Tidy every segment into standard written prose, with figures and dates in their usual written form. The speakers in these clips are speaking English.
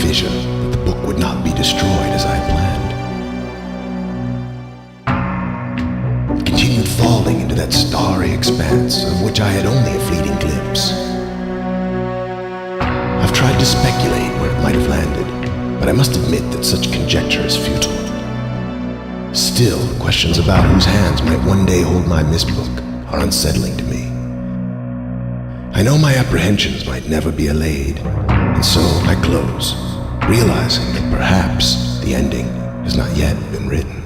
vision that the book would not be destroyed as I had planned. It continued falling into that starry expanse of which I had only a fleeting glimpse. I've tried to speculate where it might have landed, but I must admit that such conjecture is futile. Still, questions about whose hands might one day hold my Myst book are unsettling to me. I know my apprehensions might never be allayed, and so I close, realizing that perhaps the ending has not yet been written.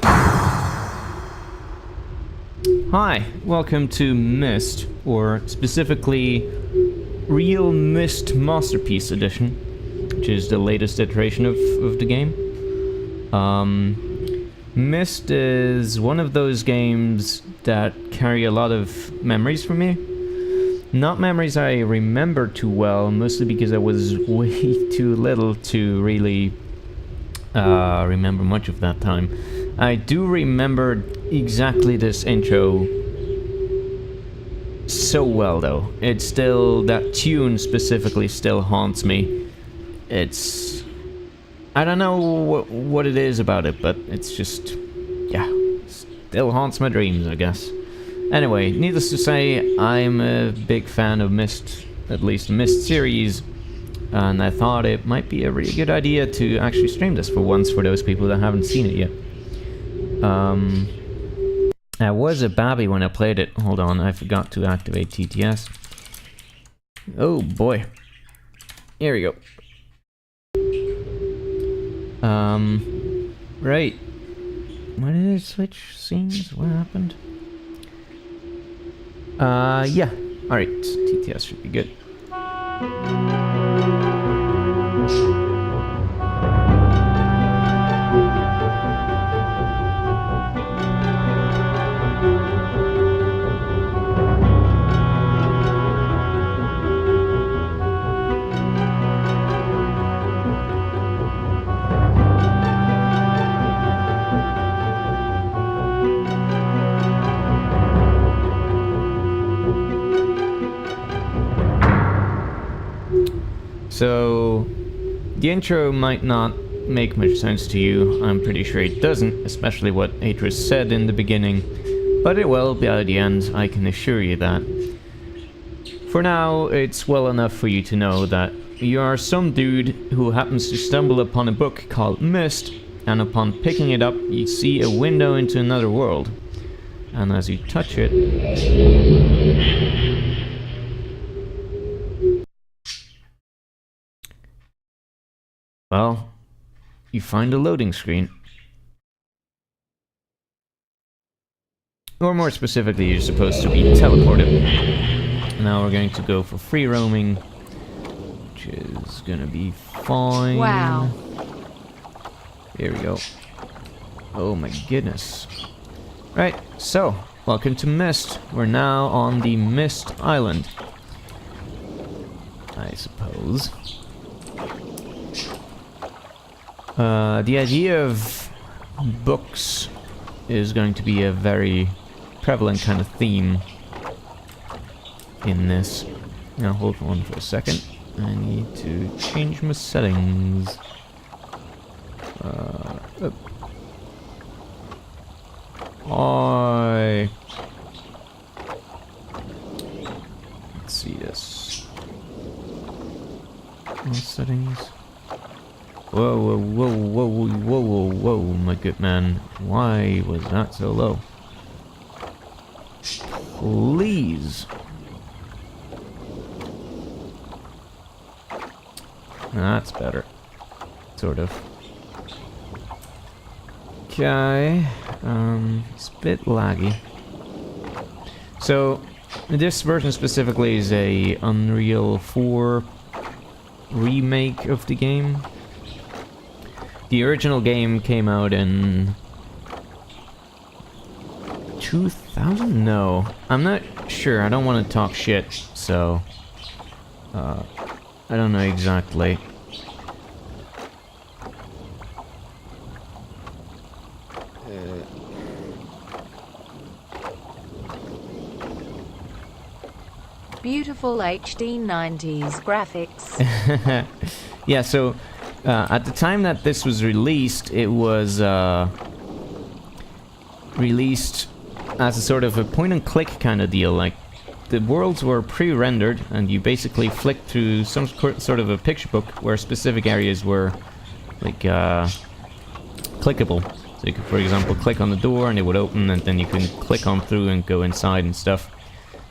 Hi, welcome to Myst, or specifically Real Myst Masterpiece Edition, which is the latest iteration of the game. Myst is one of those games that carry a lot of memories for me. Not memories I remember too well, mostly because I was way too little to really remember much of that time. I do remember exactly this intro so well, though. It's still, that tune specifically still haunts me. It's... I don't know what it is about it, but it's just... yeah, still haunts my dreams, I guess. Anyway, needless to say, I'm a big fan of Myst, at least the Myst series, and I thought it might be a really good idea to actually stream this for once for those people that haven't seen it yet. I was a babby when I played it. Hold on, I forgot to activate TTS. Oh boy. Here we go. Right. Why did it switch scenes? What happened? Yeah. Alright, TTS should be good. So, the intro might not make much sense to you. I'm pretty sure it doesn't, especially what Atris said in the beginning, but it will by the end, I can assure you that. For now, it's well enough for you to know that you are some dude who happens to stumble upon a book called Myst, and upon picking it up, you see a window into another world. And as you touch it... well, you find a loading screen. Or more specifically, you're supposed to be teleported. Now we're going to go for free roaming, which is gonna be fine. Wow. Here we go. Oh my goodness. Right, so, welcome to Myst. We're now on the Myst Island, I suppose. The idea of books is going to be a very prevalent kind of theme in this. Now hold on for a second. I need to change my settings. Oh. Let's see this. More settings. Whoa, whoa, whoa, whoa, whoa, whoa, whoa, my good man. Why was that so low? Please. That's better. Sort of. Okay. It's a bit laggy. So, this version specifically is a Unreal 4 remake of the game. The original game came out in 2000? No, I'm not sure. I don't want to talk shit, so I don't know exactly. Beautiful HD 90s graphics. Yeah, so At the time that this was released, it was released as a sort of a point-and-click kind of deal. Like, the worlds were pre-rendered, and you basically flicked through some sort of a picture book where specific areas were, like, clickable. So you could, for example, click on the door and it would open, and then you can click on through and go inside and stuff.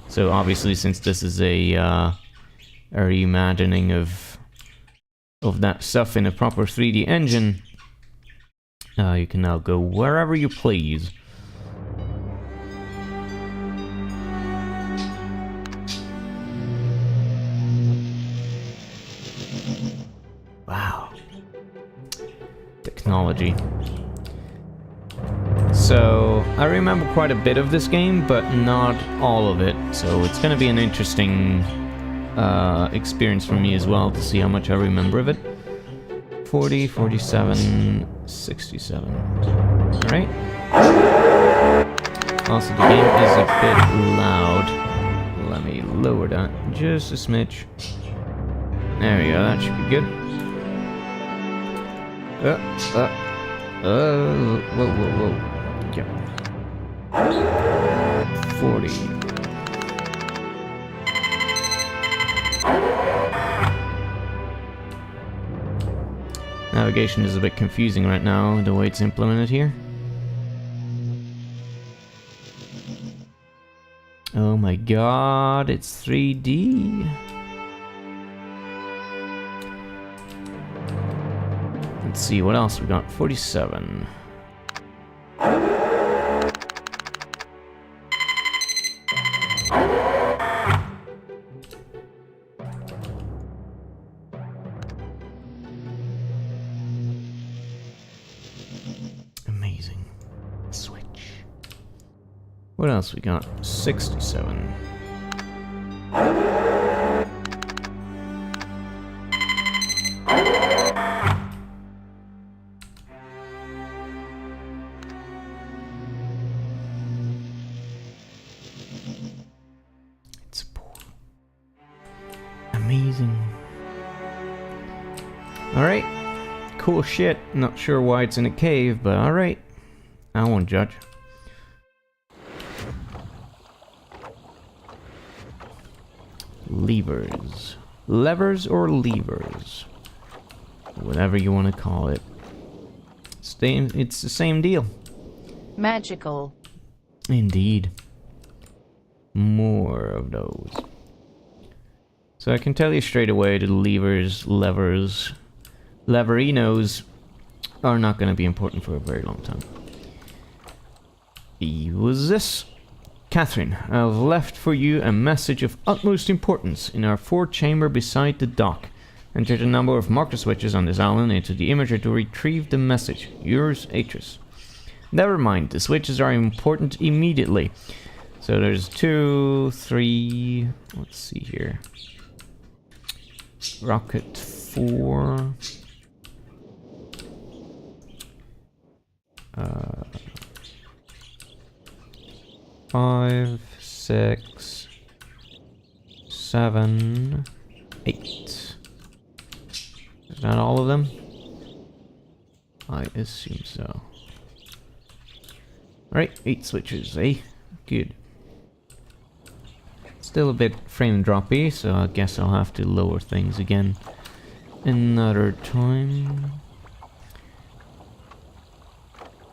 So obviously, since this is a reimagining of that stuff in a proper 3D engine, you can now go wherever you please. Wow. Technology. So, I remember quite a bit of this game, but not all of it. So it's gonna be an interesting experience for me as well to see how much I remember of it. 40, 47, 67. Alright. Also, the game is a bit loud. Let me lower that just a smidge. There we go, that should be good. Whoa. Yeah. 40. Navigation is a bit confusing right now, the way it's implemented here. Oh my god, it's 3D. Let's see, what else we got? 47. Amazing. Switch. What else we got? 67. It's a pool. Amazing. Alright. Cool shit. Not sure why it's in a cave, but alright. I won't judge. Levers. Levers or levers? Whatever you want to call it. It's the same deal. Magical. Indeed. More of those. So I can tell you straight away the levers, leverinos are not going to be important for a very long time. Was this? Catherine, I've left for you a message of utmost importance in our fourth chamber beside the dock. Enter the number of marker switches on this island into the imager to retrieve the message. Yours, Atris. Never mind, the switches are important immediately. So there's 2, 3, let's see here. Rocket 4. 5, 6, 7, 8. Is that all of them? I assume so. Alright, 8 switches, eh? Good. Still a bit frame droppy, so I guess I'll have to lower things again another time.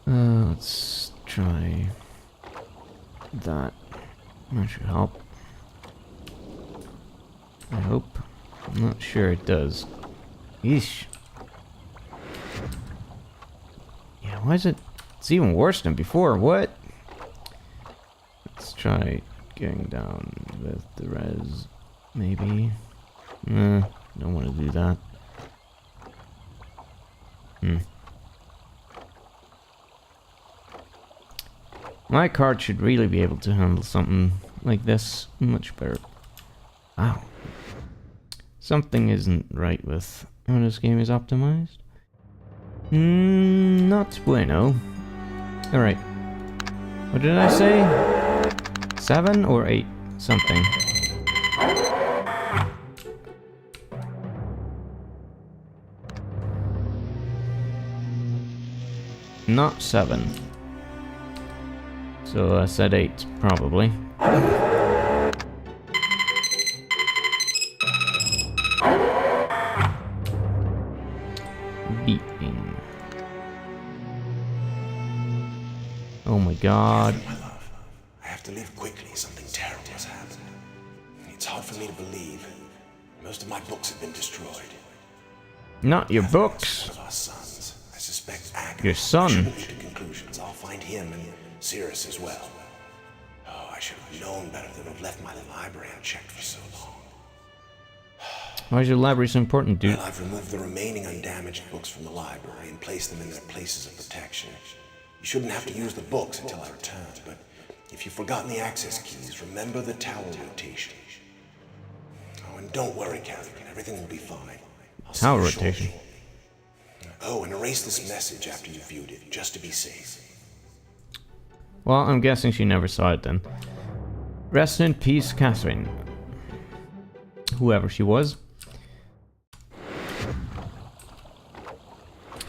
Let's try that. That should help. I hope. I'm not sure it does. Yeesh. Yeah, why is it? It's even worse than before. What? Let's try going down with the res. Maybe. Don't want to do that. My card should really be able to handle something like this much better. Wow. Something isn't right with how this game is optimized. Not bueno. Alright. What did I say? 7 or 8? Something. Not 7. So I said 8, probably. Beeping. Oh my god. My love, I have to leave quickly. Something terrible has happened. It's hard for me to believe. Most of my books have been destroyed. Not your books. One of our sons. I suspect Agnes. Your son? I shouldn't leap to conclusions. I'll find him and Cirrus as well. Oh, I should have known better than to have left my library unchecked for so long. Why is your library so important, dude? Well, I've removed the remaining undamaged books from the library and placed them in their places of protection. You shouldn't have to use the books until I return, but if you've forgotten the access keys, remember the tower rotation. Oh, and don't worry, Catherine. Everything will be fine. I'll see Tower you rotation. shortly. Oh, and erase this message after you've viewed it, just to be safe. Well, I'm guessing she never saw it then. Rest in peace, Catherine. Whoever she was.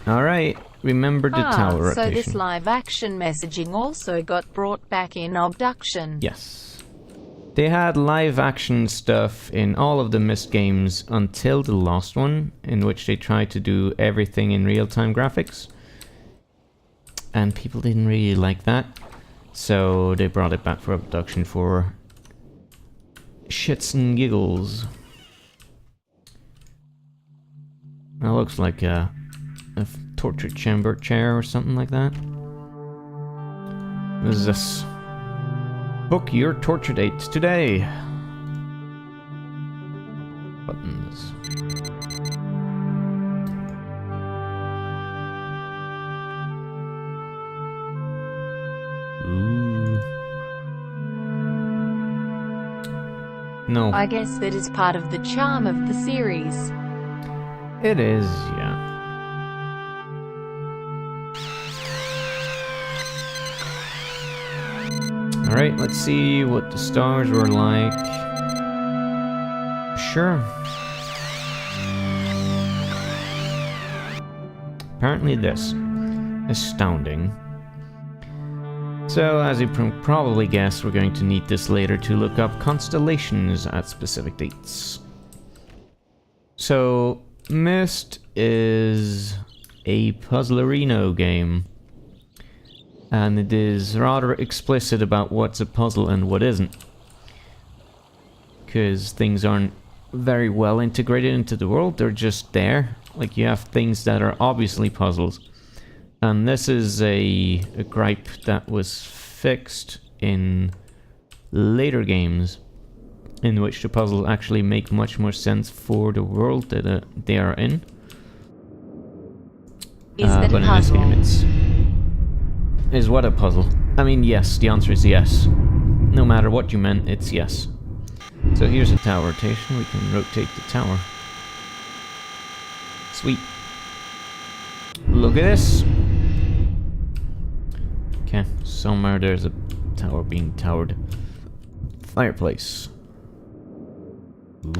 Alright, remember the tower so rotation. this live-action messaging also got brought back in Abduction. Yes. They had live action stuff in all of the Myst games until the last one, in which they tried to do everything in real-time graphics. And people didn't really like that. So they brought it back for Abduction for shits and giggles. That looks like a torture chamber chair or something like that. What is this? Book your torture dates today. Buttons. Ooh. No. I guess that is part of the charm of the series. It is, yeah. Alright, let's see what the stars were like. Sure. Apparently this. Astounding. So, as you probably guessed, we're going to need this later to look up constellations at specific dates. So, Myst is a Puzzlerino game. And it is rather explicit about what's a puzzle and what isn't. Because things aren't very well integrated into the world, they're just there. Like, you have things that are obviously puzzles. And this is a gripe that was fixed in later games, in which the puzzles actually make much more sense for the world that they are in. Is that but a in this game puzzle? Is what a puzzle? I mean, yes, the answer is yes. No matter what you meant, it's yes. So here's a tower rotation, we can rotate the tower. Sweet. Look at this! Okay, somewhere there's a tower being towered. Fireplace. Ooh.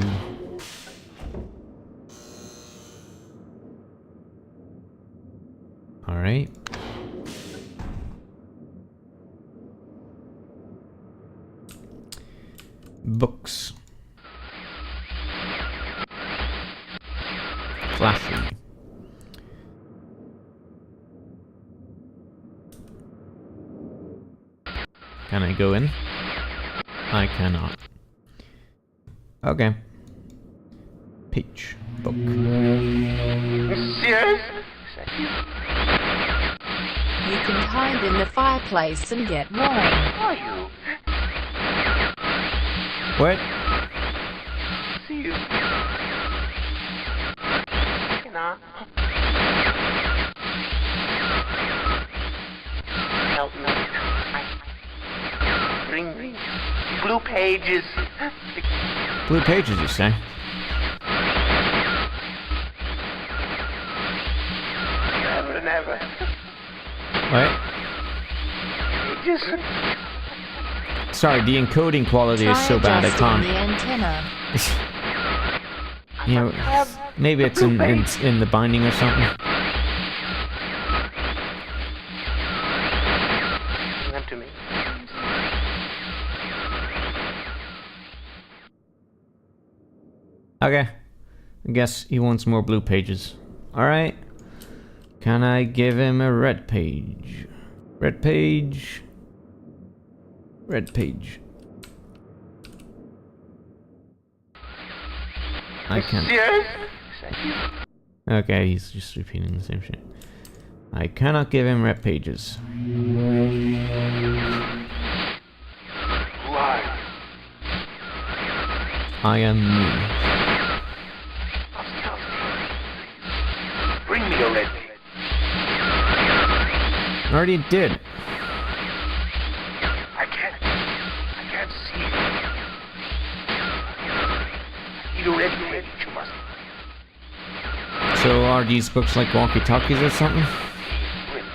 Alright. Books. Flashing. Can I go in? I cannot. Okay. Peach. Book. Serious? You can hide in the fireplace and get warm. Are you? What? See you. You know. Help me. Bring me blue pages. Blue pages, you say? Never and ever. What? Pages. Sorry, the encoding quality is so bad I adjusting the can't. antenna. You know, maybe it's in the binding or something. Okay. I guess he wants more blue pages. Alright. Can I give him a red page? Red page. Red page. I can't. Serious? Okay, he's just repeating the same shit. I cannot give him red pages. Why? I am me. Bring me a red page. I already did. I can't see. I need a red page, you must. So are these books like walkie-talkies or something? Bring.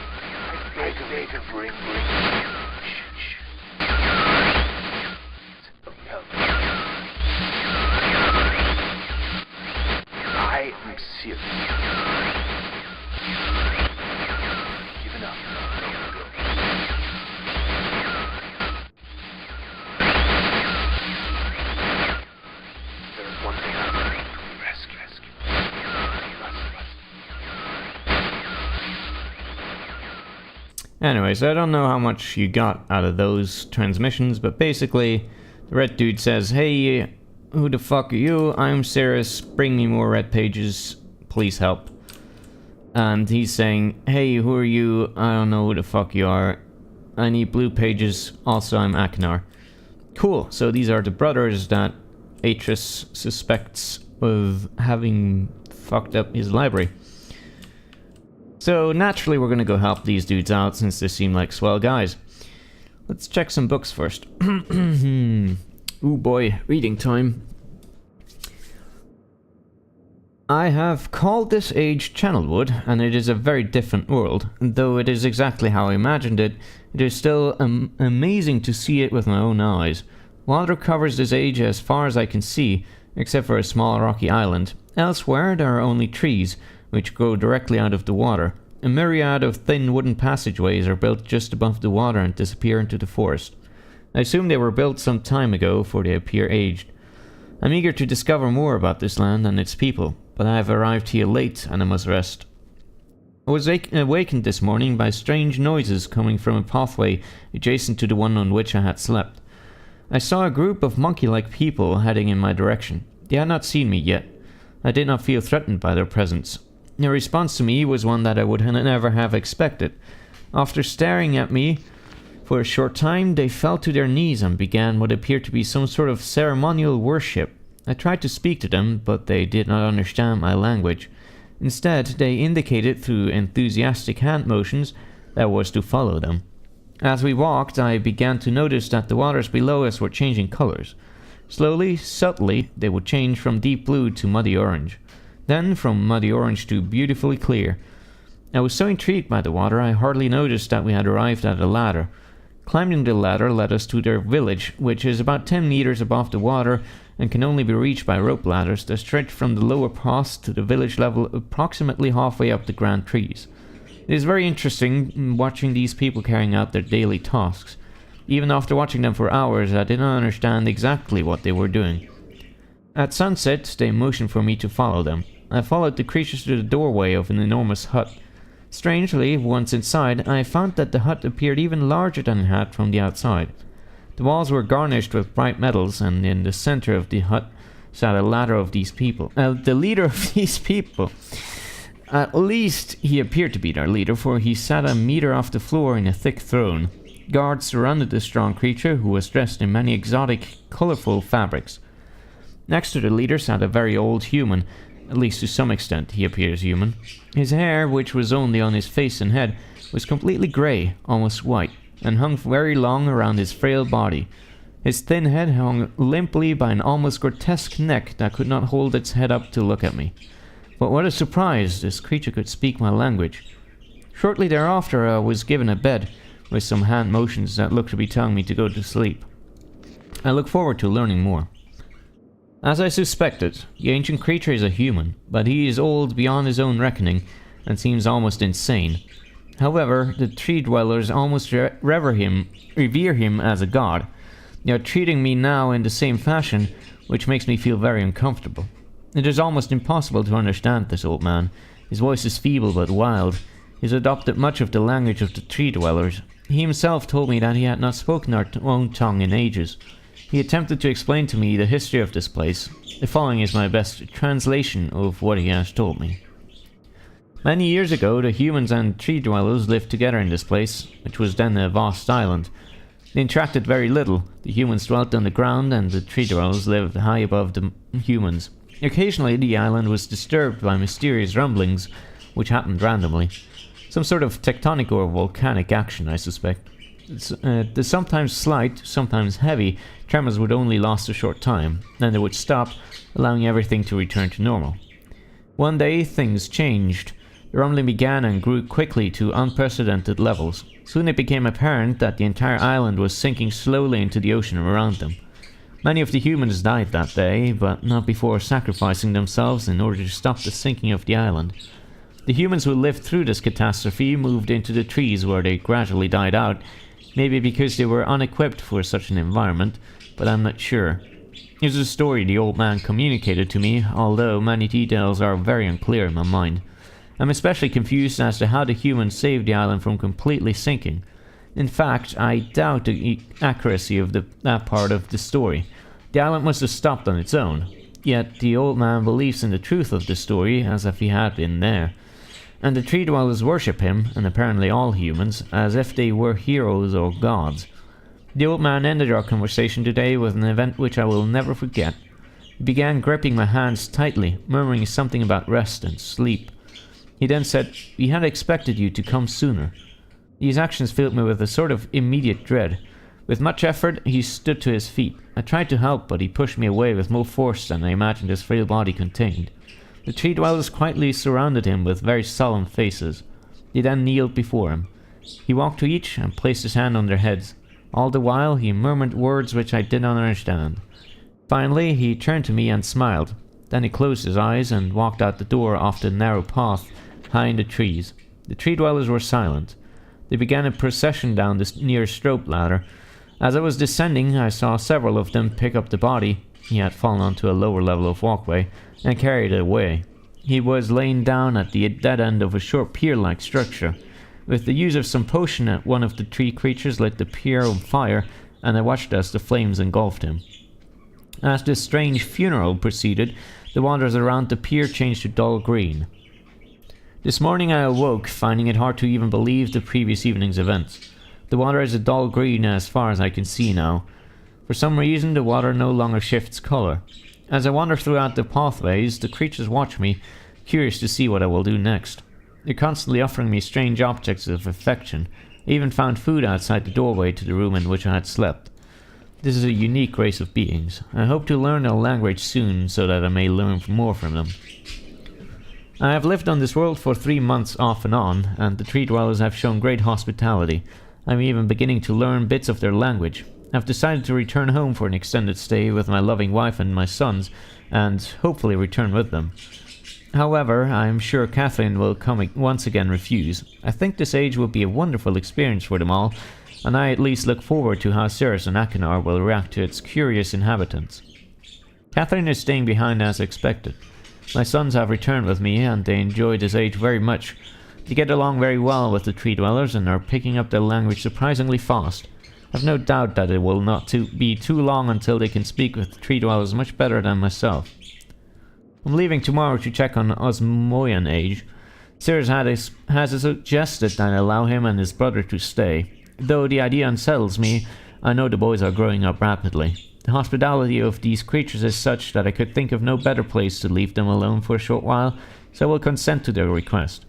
I am serious. Give it up. There is one thing I can do. Rescue. Anyways, I don't know how much you got out of those transmissions, but basically, the red dude says, "Hey, who the fuck are you? I'm Cirrus, bring me more red pages, please help." And he's saying, "Hey, who are you? I don't know who the fuck you are. I need blue pages, also I'm Akinar." Cool, so these are the brothers that Atreus suspects of having fucked up his library. So naturally we're gonna go help these dudes out since they seem like swell guys. Let's check some books first. Ooh boy, reading time. I have called this age Channelwood, and it is a very different world. Though it is exactly how I imagined it, it is still amazing to see it with my own eyes. Water covers this age as far as I can see, except for a small rocky island. Elsewhere there are only trees, which grow directly out of the water. A myriad of thin wooden passageways are built just above the water and disappear into the forest. I assume they were built some time ago, for they appear aged. I'm eager to discover more about this land and its people, but I have arrived here late and I must rest. I was awakened this morning by strange noises coming from a pathway adjacent to the one on which I had slept. I saw a group of monkey-like people heading in my direction. They had not seen me yet. I did not feel threatened by their presence. Their response to me was one that I would never have expected. After staring at me for a short time, they fell to their knees and began what appeared to be some sort of ceremonial worship. I tried to speak to them, but they did not understand my language. Instead, they indicated through enthusiastic hand motions that I was to follow them. As we walked, I began to notice that the waters below us were changing colors. Slowly, subtly, they would change from deep blue to muddy orange. Then from muddy orange to beautifully clear. I was so intrigued by the water, I hardly noticed that we had arrived at a ladder. Climbing the ladder led us to their village, which is about 10 meters above the water and can only be reached by rope ladders that stretch from the lower pass to the village level approximately halfway up the grand trees. It is very interesting watching these people carrying out their daily tasks. Even after watching them for hours, I did not understand exactly what they were doing. At sunset, they motioned for me to follow them. I followed the creatures to the doorway of an enormous hut. Strangely, once inside, I found that the hut appeared even larger than it had from the outside. The walls were garnished with bright metals, and in the center of the hut sat a ladder of these people. The leader of these people. At least he appeared to be their leader, for he sat a meter off the floor in a thick throne. Guards surrounded the strong creature, who was dressed in many exotic, colorful fabrics. Next to the leader sat a very old human. At least to some extent he appears human. His hair, which was only on his face and head, was completely grey, almost white, and hung very long around his frail body. His thin head hung limply by an almost grotesque neck that could not hold its head up to look at me. But what a surprise, this creature could speak my language. Shortly thereafter I was given a bed, with some hand motions that looked to be telling me to go to sleep. I look forward to learning more. As I suspected, the ancient creature is a human, but he is old beyond his own reckoning, and seems almost insane. However, the tree dwellers almost revere him as a god. They are treating me now in the same fashion, which makes me feel very uncomfortable. It is almost impossible to understand this old man. His voice is feeble but wild. He has adopted much of the language of the tree dwellers. He himself told me that he had not spoken our own tongue in ages. He attempted to explain to me the history of this place. The following is my best translation of what he has told me. Many years ago, the humans and tree dwellers lived together in this place, which was then a vast island. They interacted very little. The humans dwelt on the ground and the tree dwellers lived high above the humans. Occasionally, the island was disturbed by mysterious rumblings, which happened randomly. Some sort of tectonic or volcanic action, I suspect. The sometimes slight, sometimes heavy tremors would only last a short time, then they would stop, allowing everything to return to normal. One day, things changed. The rumbling began and grew quickly to unprecedented levels. Soon it became apparent that the entire island was sinking slowly into the ocean around them. Many of the humans died that day, but not before sacrificing themselves in order to stop the sinking of the island. The humans who lived through this catastrophe moved into the trees where they gradually died out, maybe because they were unequipped for such an environment, but I'm not sure. Here's a story the old man communicated to me, although many details are very unclear in my mind. I'm especially confused as to how the humans saved the island from completely sinking. In fact, I doubt the accuracy of that part of the story. The island must have stopped on its own. Yet the old man believes in the truth of the story as if he had been there. And the tree dwellers worship him, and apparently all humans, as if they were heroes or gods. The old man ended our conversation today with an event which I will never forget. He began gripping my hands tightly, murmuring something about rest and sleep. He then said, "We had expected you to come sooner." These actions filled me with a sort of immediate dread. With much effort, he stood to his feet. I tried to help, but he pushed me away with more force than I imagined his frail body contained. The tree dwellers quietly surrounded him with very solemn faces. They then kneeled before him. He walked to each and placed his hand on their heads. All the while, he murmured words which I did not understand. Finally, he turned to me and smiled. Then he closed his eyes and walked out the door off the narrow path high in the trees. The tree dwellers were silent. They began a procession down the nearest rope ladder. As I was descending, I saw several of them pick up the body. He had fallen onto a lower level of walkway and carried it away. He was laying down at the dead end of a short pier-like structure. With the use of some potion, one of the tree creatures lit the pier on fire, and I watched as the flames engulfed him. As this strange funeral proceeded, the waters around the pier changed to dull green. This morning I awoke, finding it hard to even believe the previous evening's events. The water is a dull green as far as I can see now. For some reason, the water no longer shifts color. As I wander throughout the pathways, the creatures watch me, curious to see what I will do next. They're constantly offering me strange objects of affection. I even found food outside the doorway to the room in which I had slept. This is a unique race of beings. I hope to learn their language soon, so that I may learn more from them. I have lived on this world for 3 months off and on, and the tree dwellers have shown great hospitality. I'm even beginning to learn bits of their language. I've decided to return home for an extended stay with my loving wife and my sons, and hopefully return with them. However, I'm sure Catherine will once again refuse. I think this age will be a wonderful experience for them all, and I at least look forward to how Cirrus and Achenar will react to its curious inhabitants. Catherine is staying behind as expected. My sons have returned with me, and they enjoy this age very much. They get along very well with the tree dwellers and are picking up their language surprisingly fast. I've no doubt that it will not be too long until they can speak with the tree dwellers much better than myself. I'm leaving tomorrow to check on Osmoian age. Cirrus has suggested that I allow him and his brother to stay. Though the idea unsettles me, I know the boys are growing up rapidly. The hospitality of these creatures is such that I could think of no better place to leave them alone for a short while, so I will consent to their request.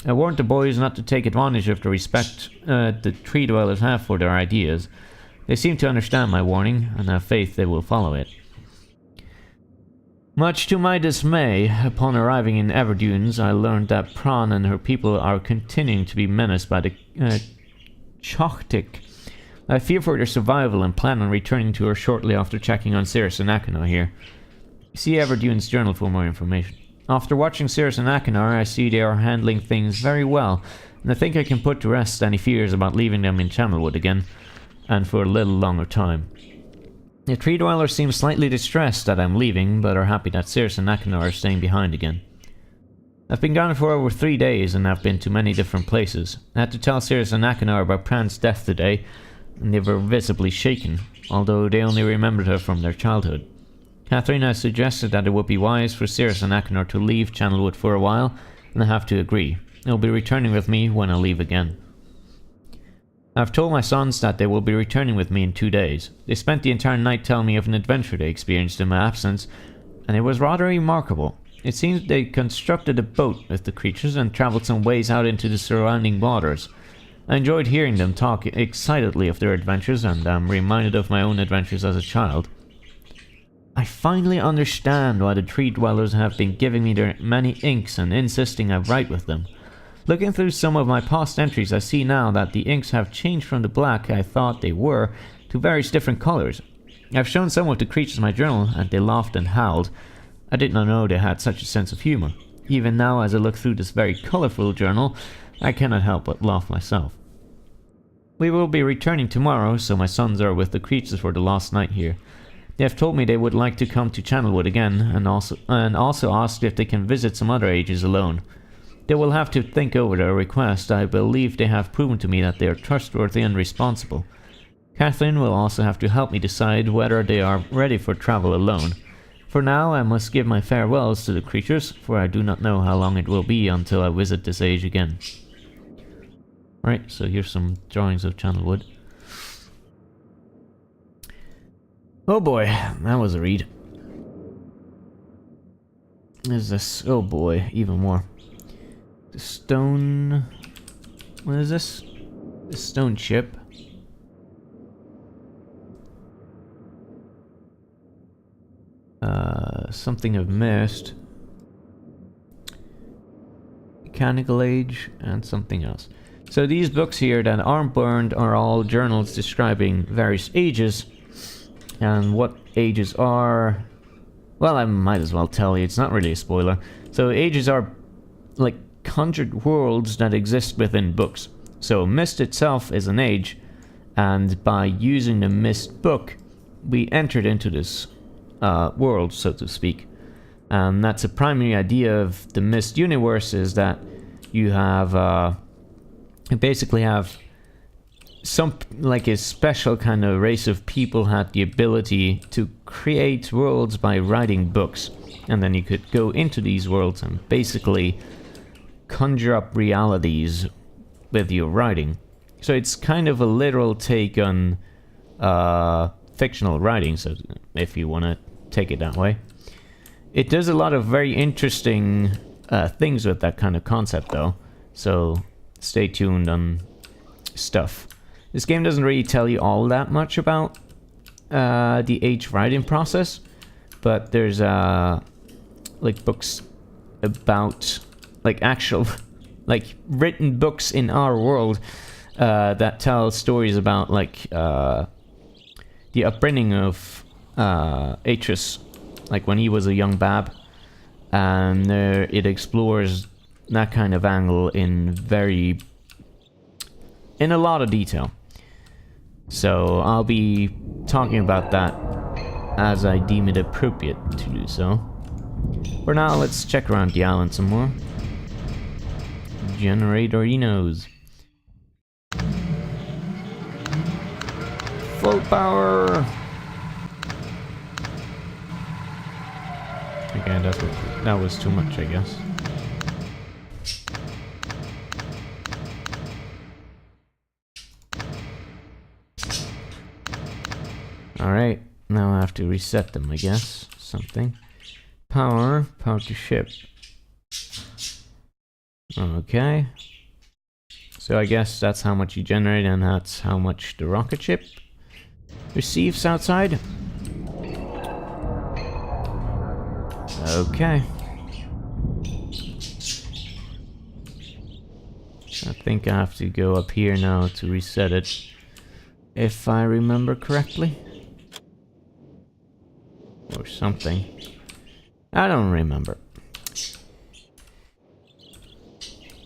I warned the boys not to take advantage of the respect the tree dwellers have for their ideas. They seem to understand my warning, and have faith they will follow it. Much to my dismay, upon arriving in Everdunes, I learned that Pran and her people are continuing to be menaced by the Choctic. I fear for their survival and plan on returning to her shortly after checking on Cirrus and Achenar here. See Everdune's journal for more information. After watching Cirrus and Achenar, I see they are handling things very well, and I think I can put to rest any fears about leaving them in Channelwood again, and for a little longer time. The tree dwellers seem slightly distressed that I'm leaving, but are happy that Circe and Achenar are staying behind again. I've been gone for over 3 days and have been to many different places. I had to tell Circe and Achenar about Pran's death today, and they were visibly shaken, although they only remembered her from their childhood. Catherine has suggested that it would be wise for Circe and Achenar to leave Channelwood for a while, and I have to agree. They'll be returning with me when I leave again. I've told my sons that they will be returning with me in 2 days. They spent the entire night telling me of an adventure they experienced in my absence, and it was rather remarkable. It seems they constructed a boat with the creatures and travelled some ways out into the surrounding waters. I enjoyed hearing them talk excitedly of their adventures, and I'm reminded of my own adventures as a child. I finally understand why the tree dwellers have been giving me their many inks and insisting I write with them. Looking through some of my past entries, I see now that the inks have changed from the black I thought they were to various different colours. I've shown some of the creatures my journal, and they laughed and howled. I did not know they had such a sense of humour. Even now, as I look through this very colourful journal, I cannot help but laugh myself. We will be returning tomorrow, so my sons are with the creatures for the last night here. They have told me they would like to come to Channelwood again, and also asked if they can visit some other ages alone. They will have to think over their request. I believe they have proven to me that they are trustworthy and responsible. Catherine will also have to help me decide whether they are ready for travel alone. For now, I must give my farewells to the creatures, for I do not know how long it will be until I visit this age again. Right, so here's some drawings of Channelwood. Oh boy, that was a read. Is this? Oh boy, even more. The stone... What is this? The stone ship. Something of Myst. Mechanical Age, and something else. So these books here that aren't burned are all journals describing various ages. And what ages are... Well, I might as well tell you, it's not really a spoiler. So ages are like conjured worlds that exist within books. So Myst itself is an age, and by using the Myst book, we entered into this world, so to speak. And that's a primary idea of the Myst universe, is that you have... you basically have some, like a special kind of race of people had the ability to create worlds by writing books. And then you could go into these worlds and basically conjure up realities with your writing. So it's kind of a literal take on fictional writing, so if you want to take it that way. It does a lot of very interesting things with that kind of concept, though. So stay tuned on stuff. This game doesn't really tell you all that much about the age writing process, but there's like books about like actual like written books in our world that tell stories about like the upbringing of Atreus, like when he was a young bab, and it explores that kind of angle in a lot of detail. So I'll be talking about that as I deem it appropriate to do so. For now, let's check around the island some more. Generatoриnos. Full power! Again, that was too much, I guess. Alright, now I have to reset them, I guess. Something. Power to ship. Okay. So I guess that's how much you generate, and that's how much the rocket ship receives outside. Okay. I think I have to go up here now to reset it, if I remember correctly. Or something. I don't remember.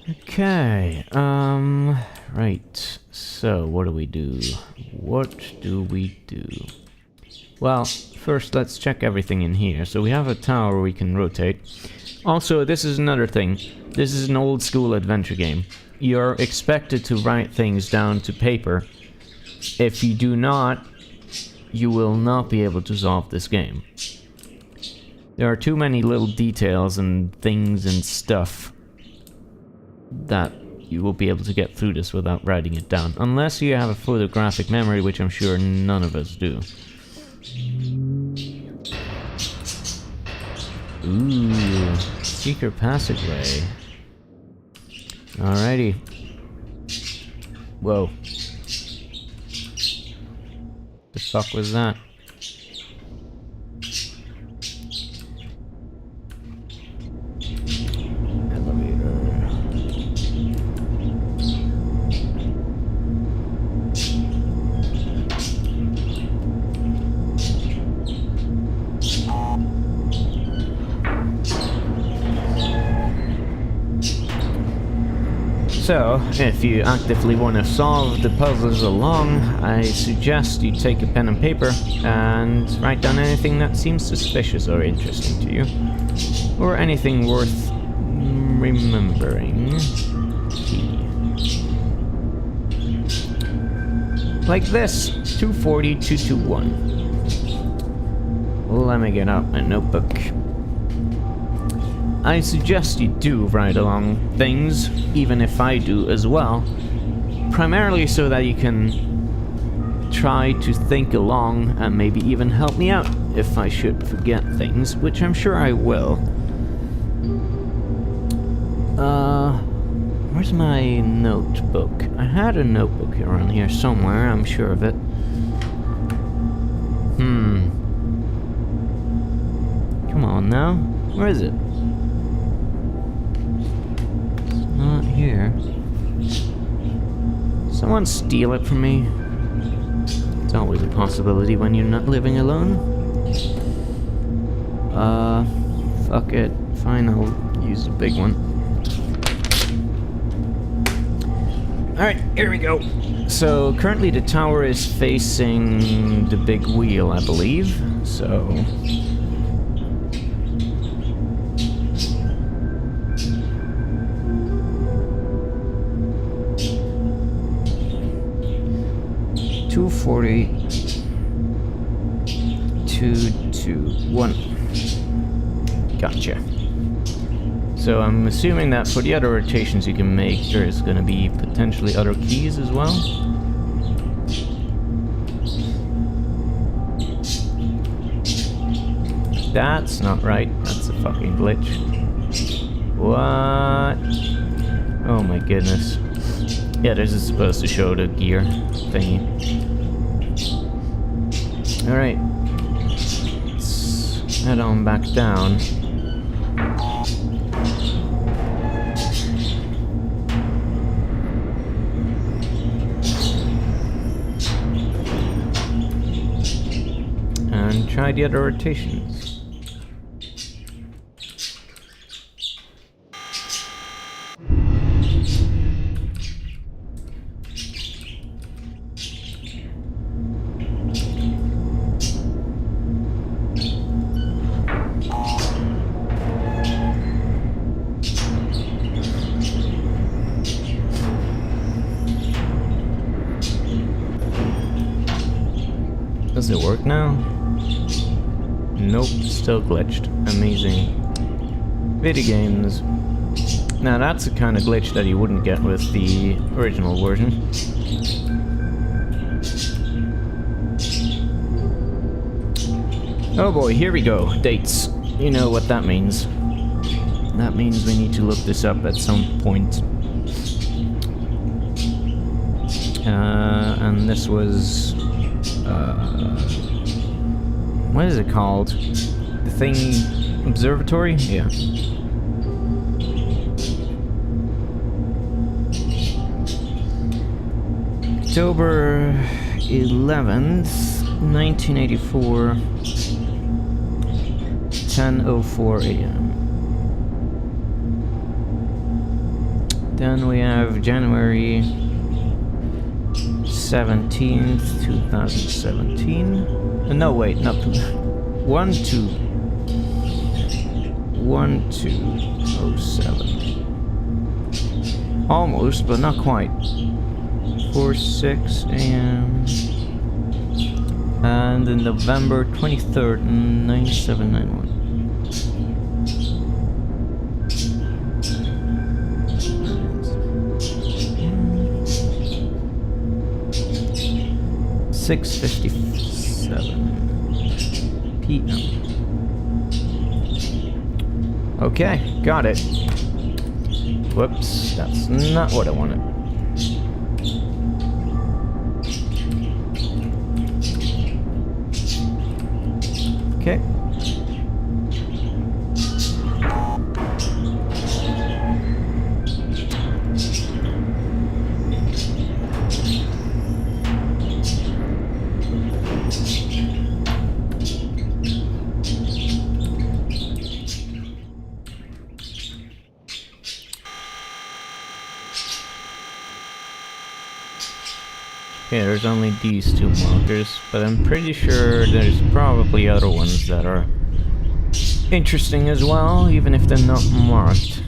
Okay, right. So, what do we do? What do we do? Well, first let's check everything in here. So we have a tower we can rotate. Also, this is another thing. This is an old school adventure game. You're expected to write things down to paper. If you do not, you will not be able to solve this game. There are too many little details and things and stuff that you will be able to get through this without writing it down. Unless you have a photographic memory, which I'm sure none of us do. Ooh, secret passageway. Alrighty. Whoa. The fuck was that? So, if you actively want to solve the puzzles along, I suggest you take a pen and paper and write down anything that seems suspicious or interesting to you. Or anything worth remembering. Like this, 240, 221. Let me get out my notebook. I suggest you do write along things, even if I do as well, primarily so that you can try to think along and maybe even help me out if I should forget things, which I'm sure I will. Where's my notebook? I had a notebook around here somewhere, I'm sure of it. Come on now, where is it? Not here. Someone steal it from me? It's always a possibility when you're not living alone. Fuck it. Fine, I'll use the big one. Alright, here we go. So, currently the tower is facing the big wheel, I believe. So... $240, 221. Gotcha. So I'm assuming that for the other rotations you can make, there's gonna be potentially other keys as well. That's not right. That's a fucking glitch. What? Oh my goodness. Yeah, this is supposed to show the gear thingy. Alright. Let's head on back down. And try the other rotations. Does it work now? Nope, still glitched. Amazing. Video games. Now that's the kind of glitch that you wouldn't get with the original version. Oh boy, here we go. Dates. You know what that means. That means we need to look this up at some point. And this was... what is it called? The thing... Observatory? Yeah. October 11th, 1984, 10:04 a.m. Then we have January 17th, 2017. No, wait, not 1207. Almost, but not quite. 4:06 a.m. And in November 23rd, 9791. 6:57 p.m. Okay, got it. Whoops, that's not what I wanted. Okay. Okay, there's only these two markers, but I'm pretty sure there's probably other ones that are interesting as well, even if they're not marked.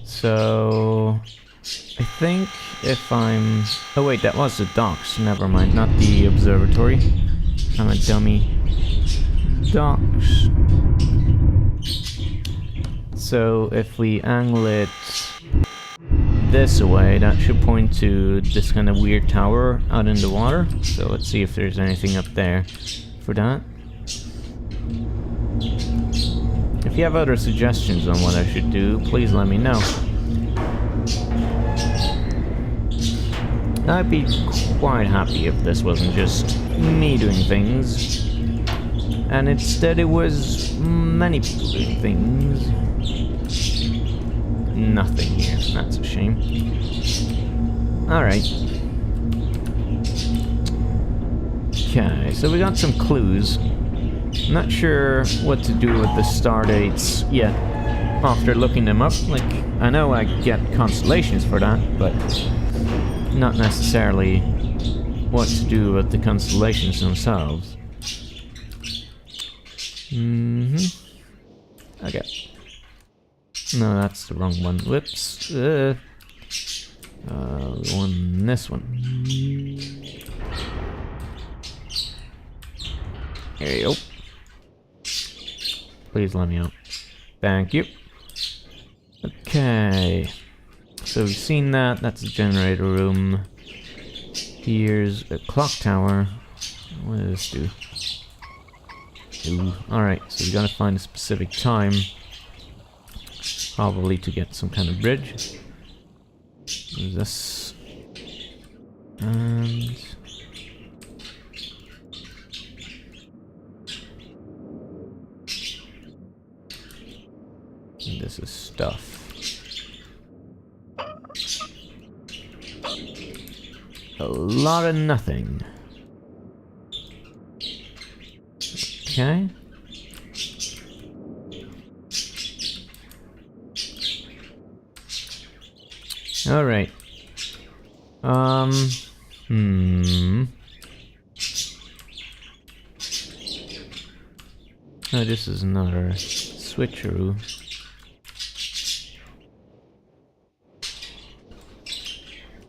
So I think if I'm... Oh wait, that was the docks, never mind, not the observatory. I'm a dummy. Docks. So if we angle it this way, that should point to this kind of weird tower out in the water. So let's see if there's anything up there for that. If you have other suggestions on what I should do, please let me know. I'd be quite happy if this wasn't just me doing things, and instead it was many people doing things. Nothing here, that's a shame. Alright. Okay, so we got some clues. Not sure what to do with the star dates yet after looking them up. Like, I know I get constellations for that, but not necessarily what to do with the constellations themselves. Okay. No, that's the wrong one. Whoops. This one. There you go. Please let me out. Thank you. Okay. So we've seen that. That's a generator room. Here's a clock tower. What does this do? Ooh. Alright, so we gotta find a specific time. Probably to get some kind of bridge. There's this. And this is stuff. A lot of nothing. Okay. All right. Oh, this is another switcheroo.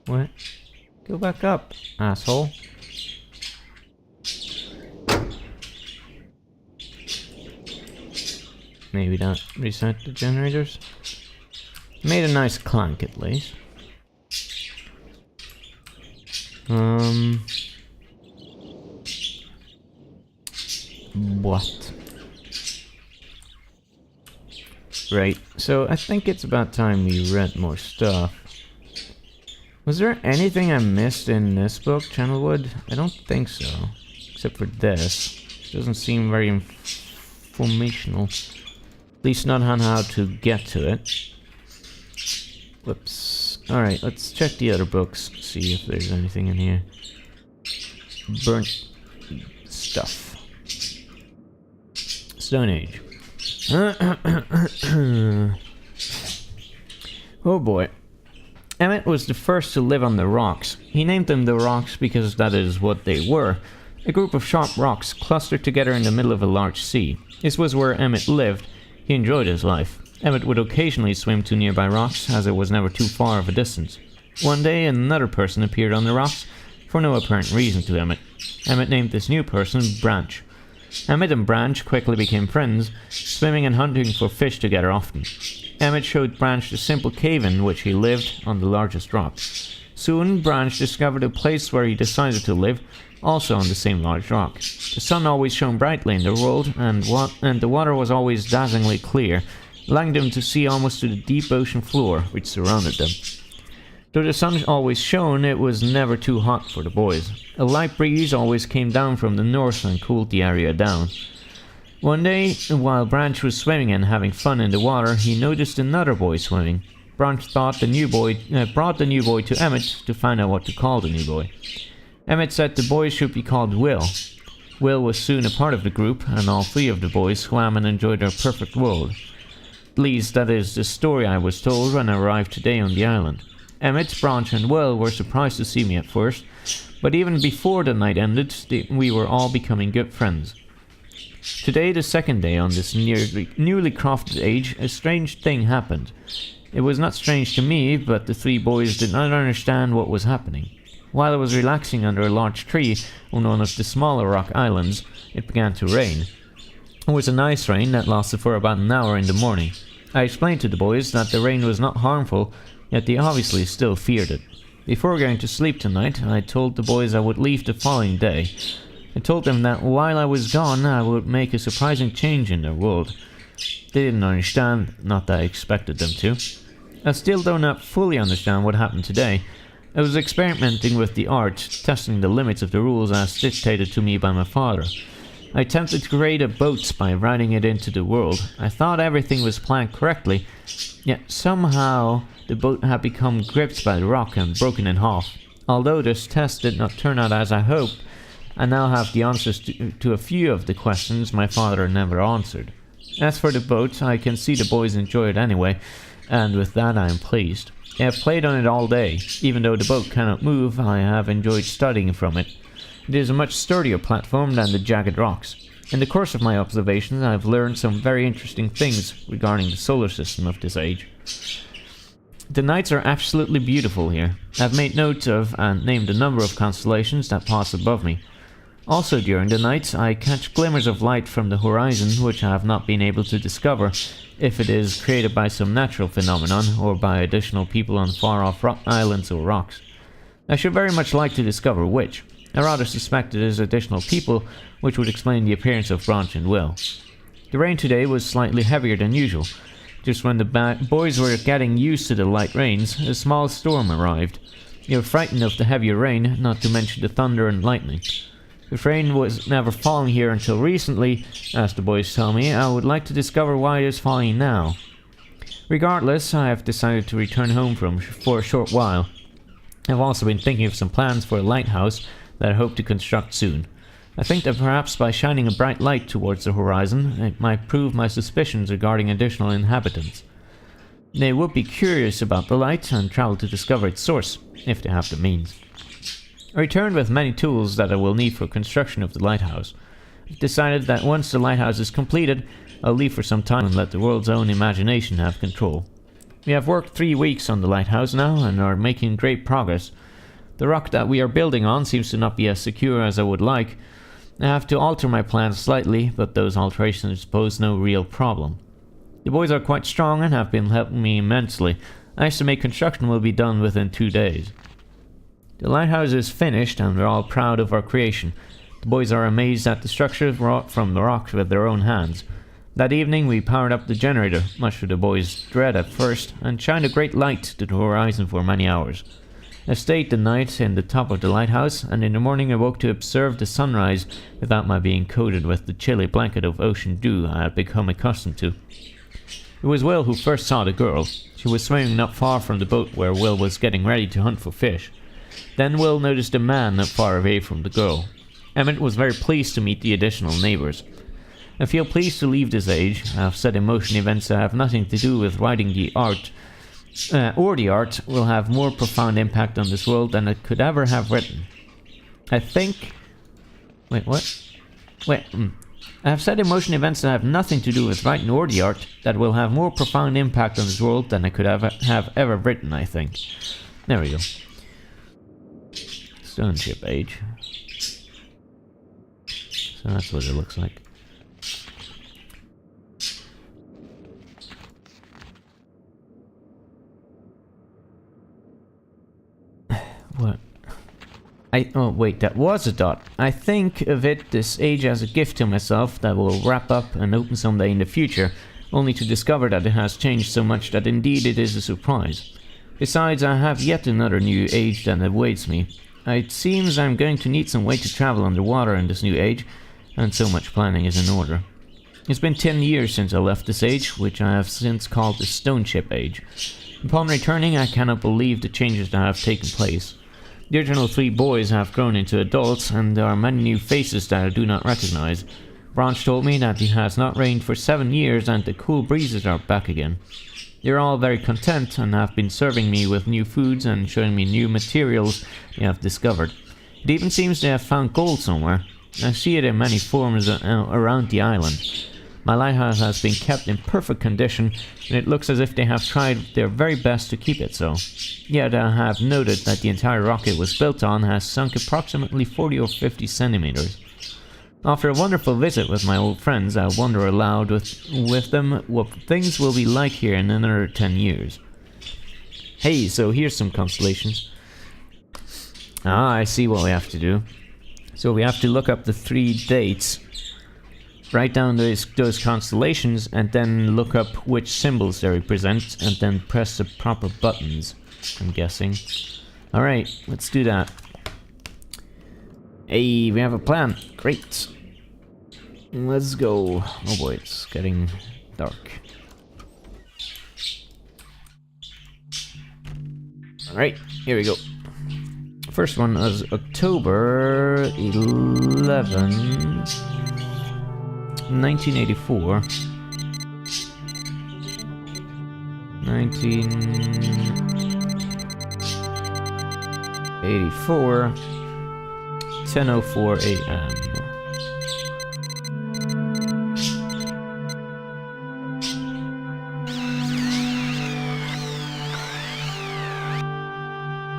What? Go back up, asshole. Maybe not reset the generators. Made a nice clank at least. What? Right, so I think it's about time we read more stuff. Was there anything I missed in this book, Channelwood? I don't think so. Except for this. Doesn't seem very informational. At least not on how to get to it. Whoops. Alright, let's check the other books, see if there's anything in here. Burnt stuff. Stone Age. Oh boy. Emmett was the first to live on the rocks. He named them the rocks because that is what they were. A group of sharp rocks clustered together in the middle of a large sea. This was where Emmett lived. He enjoyed his life. Emmett would occasionally swim to nearby rocks, as it was never too far of a distance. One day, another person appeared on the rocks, for no apparent reason to Emmett. Emmett named this new person Branch. Emmett and Branch quickly became friends, swimming and hunting for fish together often. Emmett showed Branch the simple cave in which he lived on the largest rock. Soon, Branch discovered a place where he decided to live, also on the same large rock. The sun always shone brightly in the world, and the water was always dazzlingly clear, allowing them to see almost to the deep ocean floor which surrounded them. Though the sun always shone, it was never too hot for the boys. A light breeze always came down from the north and cooled the area down. One day, while Branch was swimming and having fun in the water, he noticed another boy swimming. Branch brought the new boy to Emmett to find out what to call the new boy. Emmett said the boy should be called Will. Will was soon a part of the group, and all three of the boys swam and enjoyed their perfect world. At least that is the story I was told when I arrived today on the island. Emmett, Branch and Will were surprised to see me at first, but even before the night ended, we were all becoming good friends. Today, the second day on this newly crafted age, a strange thing happened. It was not strange to me, but the three boys did not understand what was happening. While I was relaxing under a large tree on one of the smaller rock islands, it began to rain. It was a nice rain that lasted for about an hour in the morning. I explained to the boys that the rain was not harmful, yet they obviously still feared it. Before going to sleep tonight, I told the boys I would leave the following day. I told them that while I was gone, I would make a surprising change in their world. They didn't understand, not that I expected them to. I still do not fully understand what happened today. I was experimenting with the art, testing the limits of the rules as dictated to me by my father. I attempted to create a boat by riding it into the world. I thought everything was planned correctly, yet somehow the boat had become gripped by the rock and broken in half. Although this test did not turn out as I hoped, I now have the answers to a few of the questions my father never answered. As for the boat, I can see the boys enjoy it anyway, and with that I am pleased. I have played on it all day. Even though the boat cannot move, I have enjoyed studying from it. It is a much sturdier platform than the jagged rocks. In the course of my observations, I have learned some very interesting things regarding the solar system of this age. The nights are absolutely beautiful here. I have made notes of and named a number of constellations that pass above me. Also during the nights, I catch glimmers of light from the horizon which I have not been able to discover if it is created by some natural phenomenon or by additional people on far-off islands or rocks. I should very much like to discover which. I rather suspect it is additional people, which would explain the appearance of Branch and Will. The rain today was slightly heavier than usual. Just when the boys were getting used to the light rains, a small storm arrived. They were frightened of the heavier rain, not to mention the thunder and lightning. If rain was never falling here until recently, as the boys tell me, I would like to discover why it is falling now. Regardless, I have decided to return home for a short while. I have also been thinking of some plans for a lighthouse that I hope to construct soon. I think that perhaps by shining a bright light towards the horizon, it might prove my suspicions regarding additional inhabitants. They would be curious about the light and travel to discover its source, if they have the means. I returned with many tools that I will need for construction of the lighthouse. I've decided that once the lighthouse is completed, I'll leave for some time and let the world's own imagination have control. We have worked 3 weeks on the lighthouse now and are making great progress. The rock that we are building on seems to not be as secure as I would like. I have to alter my plans slightly, but those alterations pose no real problem. The boys are quite strong and have been helping me immensely. I estimate construction will be done within 2 days. The lighthouse is finished and we're all proud of our creation. The boys are amazed at the structure wrought from the rock with their own hands. That evening we powered up the generator, much to the boys' dread at first, and shined a great light to the horizon for many hours. I stayed the night in the top of the lighthouse, and in the morning I woke to observe the sunrise without my being coated with the chilly blanket of ocean dew I had become accustomed to. It was Will who first saw the girl. She was swimming not far from the boat where Will was getting ready to hunt for fish. Then Will noticed a man not far away from the girl. Emmett was very pleased to meet the additional neighbors. I feel pleased to leave this age. I have set in motion events that have nothing to do with writing the art or the art will have more profound impact on this world than it could ever have written. I think... Wait, what? Wait, I have said emotion events that have nothing to do with writing or the art that will have more profound impact on this world than I could have ever written, I think. There we go. Stone Ship Age. So that's what it looks like. What? Oh wait, that was a dot. I think of it this age as a gift to myself that will wrap up and open someday in the future, only to discover that it has changed so much that indeed it is a surprise. Besides, I have yet another new age that awaits me. It seems I'm going to need some way to travel underwater in this new age, and so much planning is in order. It's been 10 years since I left this age, which I have since called the Stone Ship Age. Upon returning, I cannot believe the changes that have taken place. The original 3 boys have grown into adults, and there are many new faces that I do not recognize. Branch told me that it has not rained for 7 years and the cool breezes are back again. They are all very content and have been serving me with new foods and showing me new materials they have discovered. It even seems they have found gold somewhere. I see it in many forms around the island. My lighthouse has been kept in perfect condition, and it looks as if they have tried their very best to keep it so. Yet I have noted that the entire rock it was built on has sunk approximately 40 or 50 centimeters. After a wonderful visit with my old friends, I wonder aloud with them what things will be like here in another 10 years. Hey, so here's some constellations. Ah, I see what we have to do. So we have to look up the 3 dates, write down those constellations, and then look up which symbols they represent, and then press the proper buttons, I'm guessing. Alright, let's do that. Hey, we have a plan. Great. Let's go. Oh boy, it's getting dark. Alright, here we go. First one was October 11... 1984. 1984. 10:04 a.m.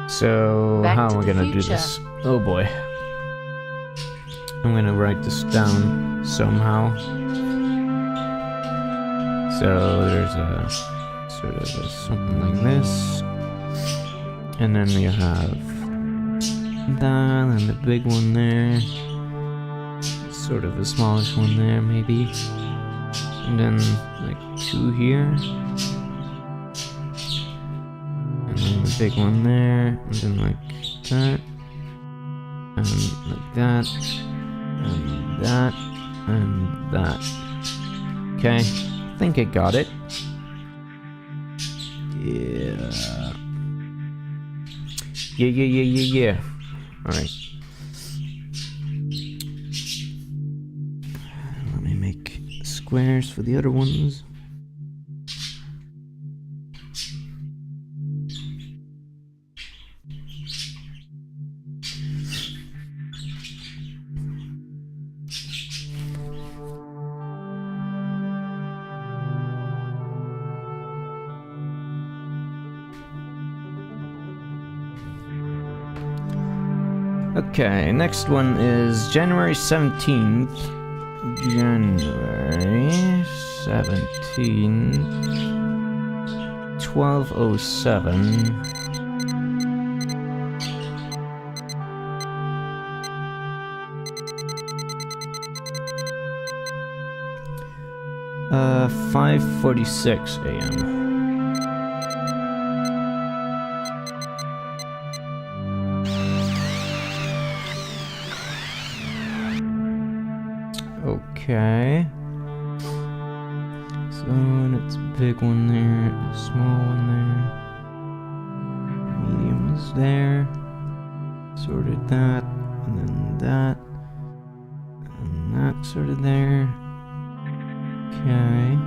So Back how to am I the gonna do future. this? Oh boy. I'm gonna write this down somehow. So there's a sort of something like this. And then we have that and the big one there. Sort of a smallish one there maybe. And then like 2 here. And then the big one there. And then like that. And like that. And that. And that. Okay. I think I got it. Yeah. Yeah. Alright. Let me make squares for the other ones. Okay, next one is January 17th. January 17th. 12:07. Uh, 5:46 a.m. Okay. So that's a big one there, a small one there. Medium is there. Sorted that, and then that. And that sorted there. Okay.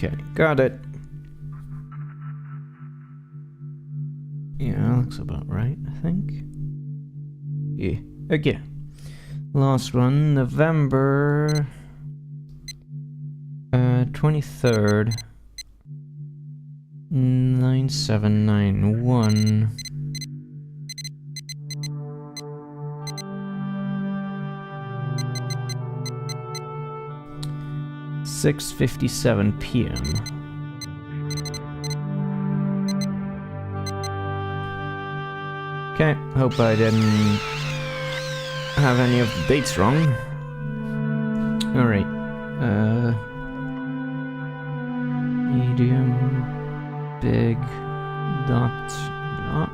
Okay, got it. Yeah, looks about right, I think. Yeah, okay. Last one, November 23rd, 9791. 6:57 p.m. Okay, hope I didn't have any of the dates wrong. Alright. Medium, big, dot, dot.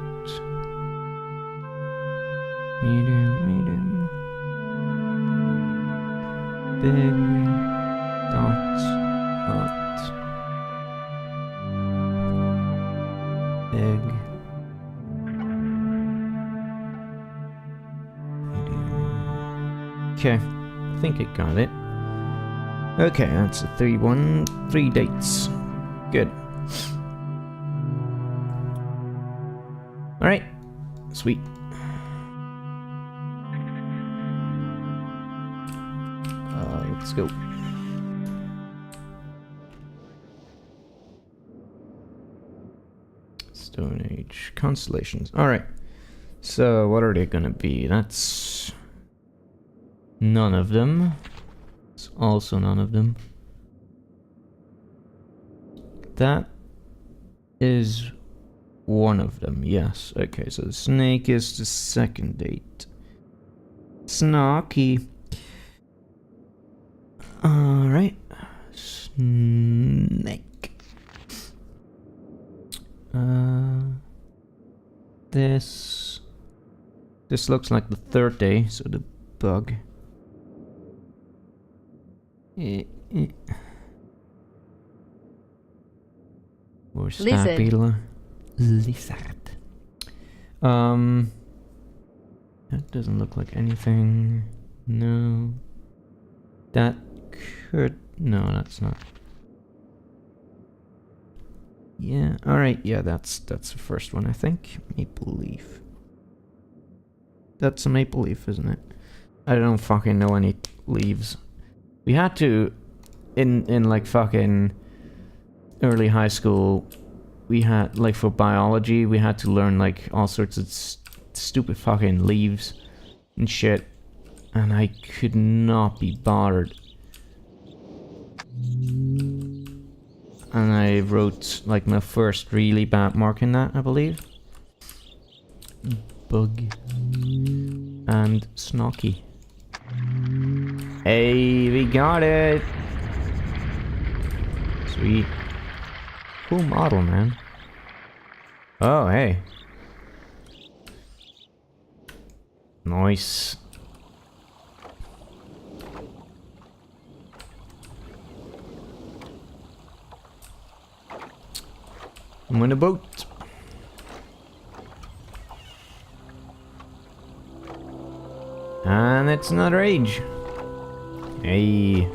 Medium, big, dot, dot. Big. Okay, I think it got it. Okay, that's a 3 dates. Good. Alright. Sweet. Let's go. Stone Age constellations. Alright. So, what are they gonna be? That's none of them. It's also none of them. That is one of them, yes. Okay, so the snake is the second date. Snarky. Alright. Snake. This looks like the third day, so the bug. Or star beetle. Lizard. That doesn't look like anything. No. That could... No, that's not. Yeah, alright, yeah, that's the first one, I think. Maple leaf. That's a maple leaf, isn't it? I don't fucking know any leaves. We had to, in like fucking early high school, we had, like for biology, we had to learn like all sorts of stupid fucking leaves and shit. And I could not be bothered. And I wrote like my first really bad mark in that, I believe. Bug. And Snocky. Hey, we got it! Sweet. Cool model, man. Oh, hey. Nice. I'm on a boat. And it's another age. Hey.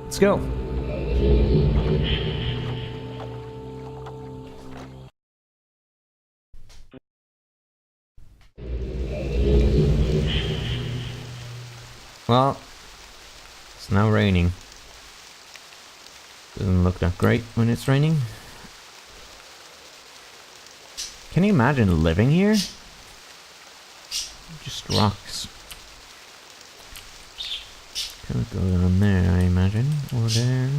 Let's go. Well, it's now raining. Doesn't look that great when it's raining. Can you imagine living here? Just rocks. Can't go down there, I imagine. Or there.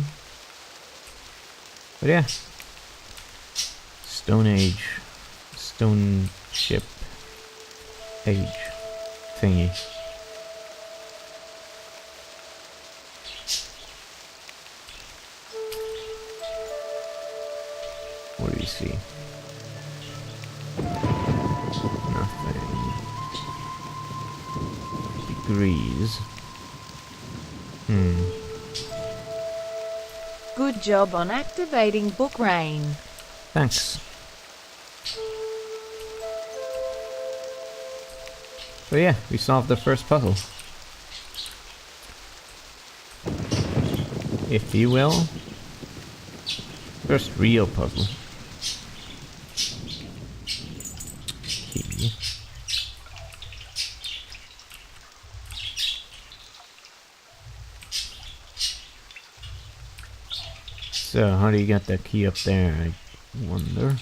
But yeah. Stone Age. Stone ship. Age. Thingy. What do you see? Nothing. Degrees. Good job on activating book rain. Thanks. So yeah, we solved the first puzzle. If you will. First real puzzle. Key. So, how do you get that key up there, I wonder?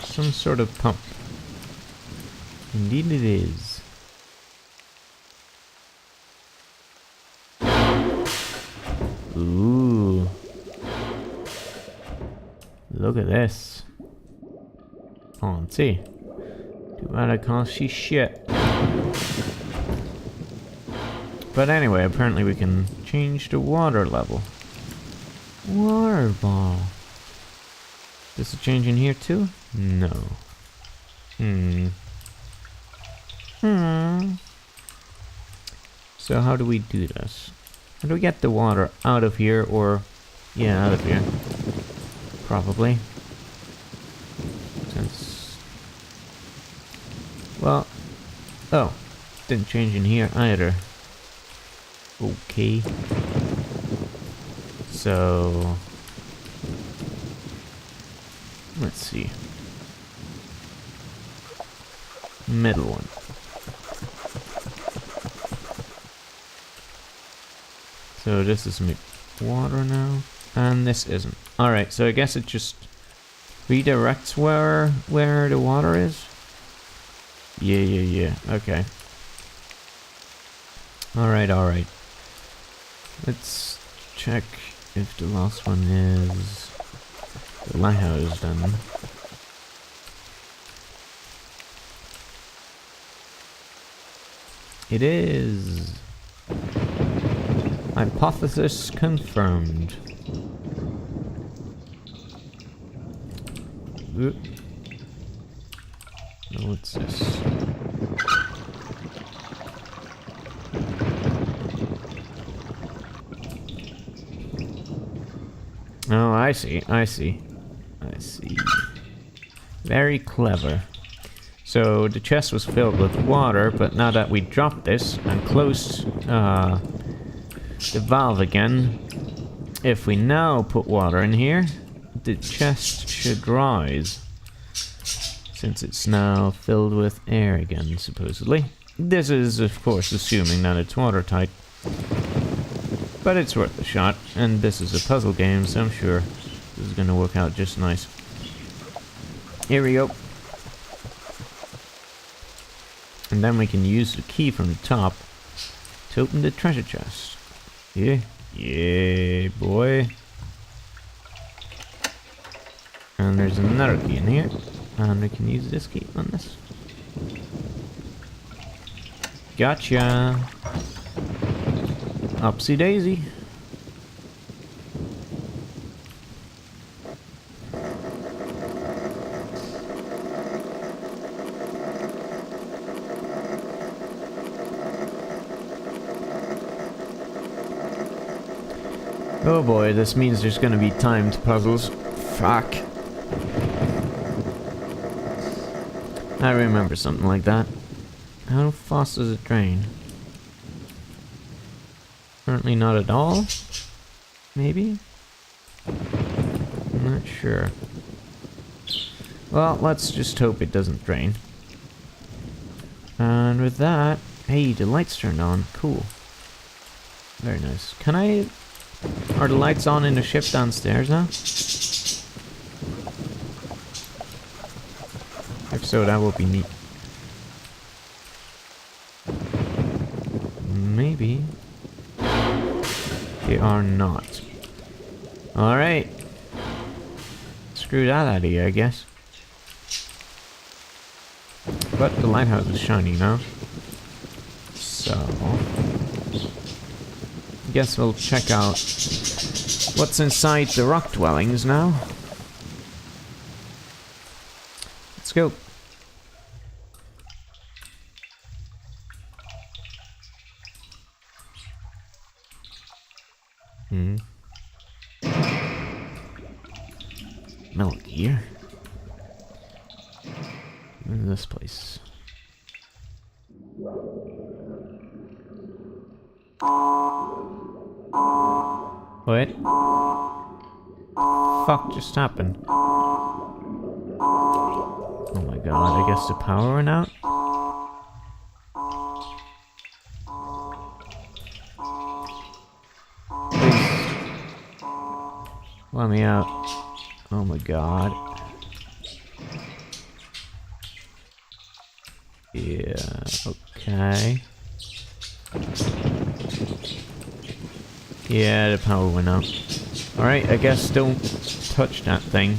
Some sort of pump. Indeed it is. Ooh. Look at this. Oh, let's see. Too bad I can't see shit. But anyway, apparently we can change the water level. Water ball. Does it change in here too? No. So how do we do this? How do we get the water out of here, or... yeah, out of here. Probably. Since... well... oh. Didn't change in here either. Okay. So... let's see. Middle one. So this is water now, and this isn't. Alright, so I guess it just redirects where the water is? Yeah. Okay. Alright. Let's check if the last one is the lighthouse then. It is. Hypothesis confirmed. Oop. Now what's this? Oh, I see. Very clever. So the chest was filled with water, but now that we dropped this and closed the valve again, if we now put water in here, the chest should rise. Since it's now filled with air again, supposedly. This is, of course, assuming that it's watertight. But it's worth a shot, and this is a puzzle game, so I'm sure this is going to work out just nice. Here we go. And then we can use the key from the top to open the treasure chest. Yeah, boy. And there's another key in here. And we can use this key on this. Gotcha. Upsy daisy. Oh boy, this means there's gonna be timed puzzles. Fuck. I remember something like that. How fast does it drain? Apparently not at all. Maybe? I'm not sure. Well, let's just hope it doesn't drain. And with that... hey, the lights turned on. Cool. Very nice. Can I... are the lights on in the ship downstairs now? If so, that will be neat. Maybe. They are not. Alright. Screw that out of here, I guess. But the lighthouse is shiny now. So... guess we'll check out what's inside the rock dwellings now. Let's go. smell it here. Where's this place? What? Fuck just happened? Oh my god, I guess the power went out? Let me out. Oh my god. Yeah, okay. Yeah, the power went out. Alright, I guess don't touch that thing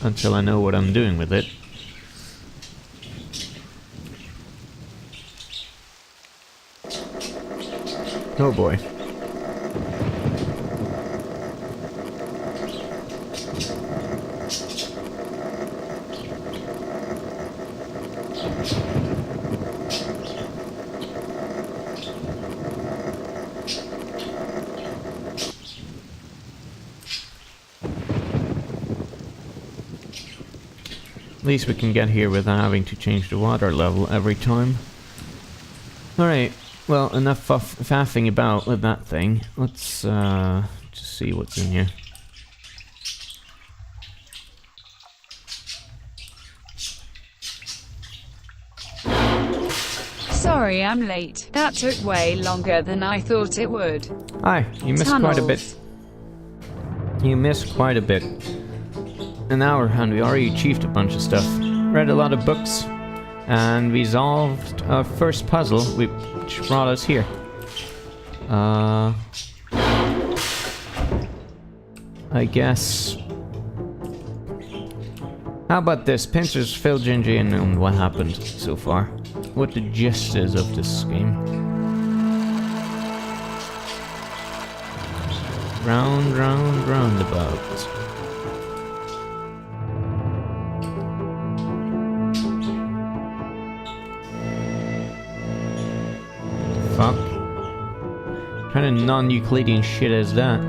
until I know what I'm doing with it. Oh boy. At least we can get here without having to change the water level every time. Alright, well, enough faffing about with that thing. Let's just see what's in here. Sorry I'm late. That took way longer than I thought it would. Hi, you missed quite a bit. You missed quite a bit. An hour and we already achieved a bunch of stuff. Read a lot of books and resolved our first puzzle which brought us here. I guess... How about this? Pincers fill Gingy in on what happened so far. What the gist is of this game. Round, round, roundabout. Fuck. What kind of non-Euclidean shit is that?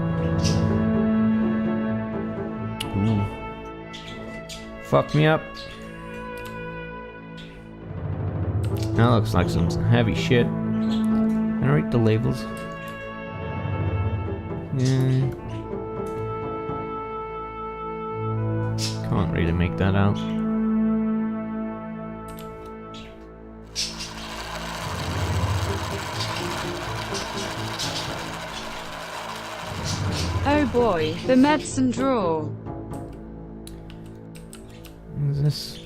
Ooh. Fuck me up. That looks like some heavy shit. Can I read the labels? Yeah. Can't really make that out. Oh boy, the medicine drawer. What is this?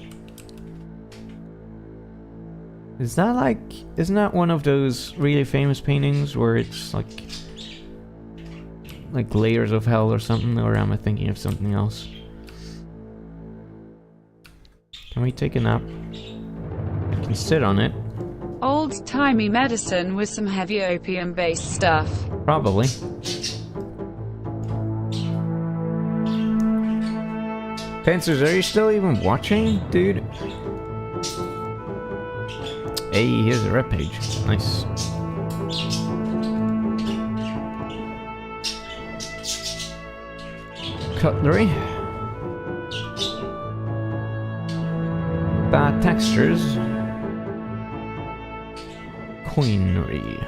Is that like... Isn't that one of those really famous paintings where it's like layers of hell or something? Or am I thinking of something else? Can we take a nap? I can sit on it. Old-timey medicine with some heavy opium-based stuff. Probably. Pincers, are you still even watching, dude? Hey, here's a rep page. Nice. Cutlery. Bad textures. Coinery.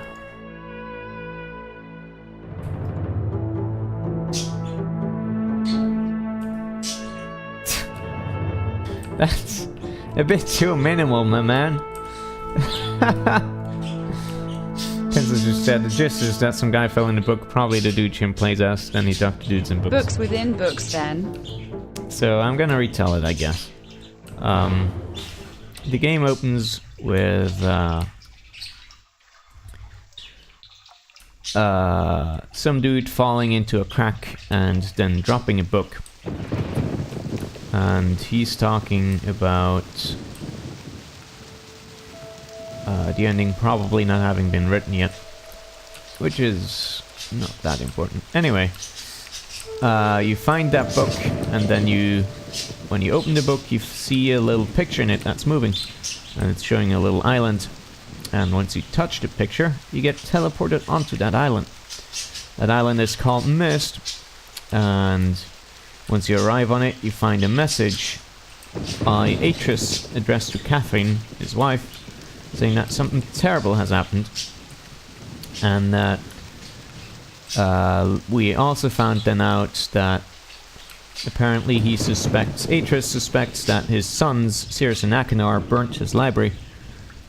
That's a bit too minimal, my man. Pencils just said the gist is that some guy fell in the book, probably the dude Chim plays us, then he talked to dudes in books. Books within books, then. So I'm gonna retell it, I guess. The game opens with some dude falling into a crack and then dropping a book. And he's talking about the ending probably not having been written yet, which is not that important. Anyway, you find that book, and then when you open the book, you see a little picture in it that's moving, and it's showing a little island. And once you touch the picture, you get teleported onto that island. That island is called Myst, and Once you arrive on it, you find a message by Atris addressed to Catherine, his wife, saying that something terrible has happened, and that we also found then out that apparently Atris suspects that his sons, Cirrus and Achenar, burnt his library,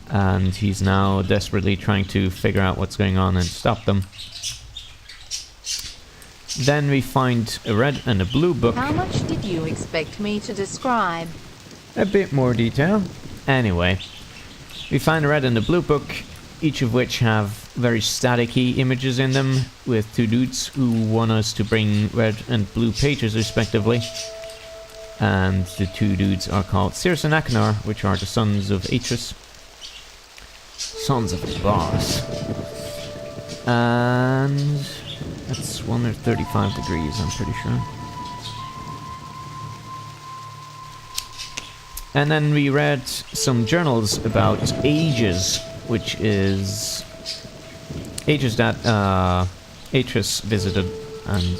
and he's now desperately trying to figure out what's going on and stop them. Then we find a red and a blue book. How much did you expect me to describe? A bit more detail. Anyway, we find a red and a blue book, each of which have very staticky images in them, with two dudes who want us to bring red and blue pages respectively. And the two dudes are called Cirrus and Achenar, which are the sons of Atris. Sons of the boss. And that's 135 degrees, I'm pretty sure. And then we read some journals about ages, which is ages that Atris visited and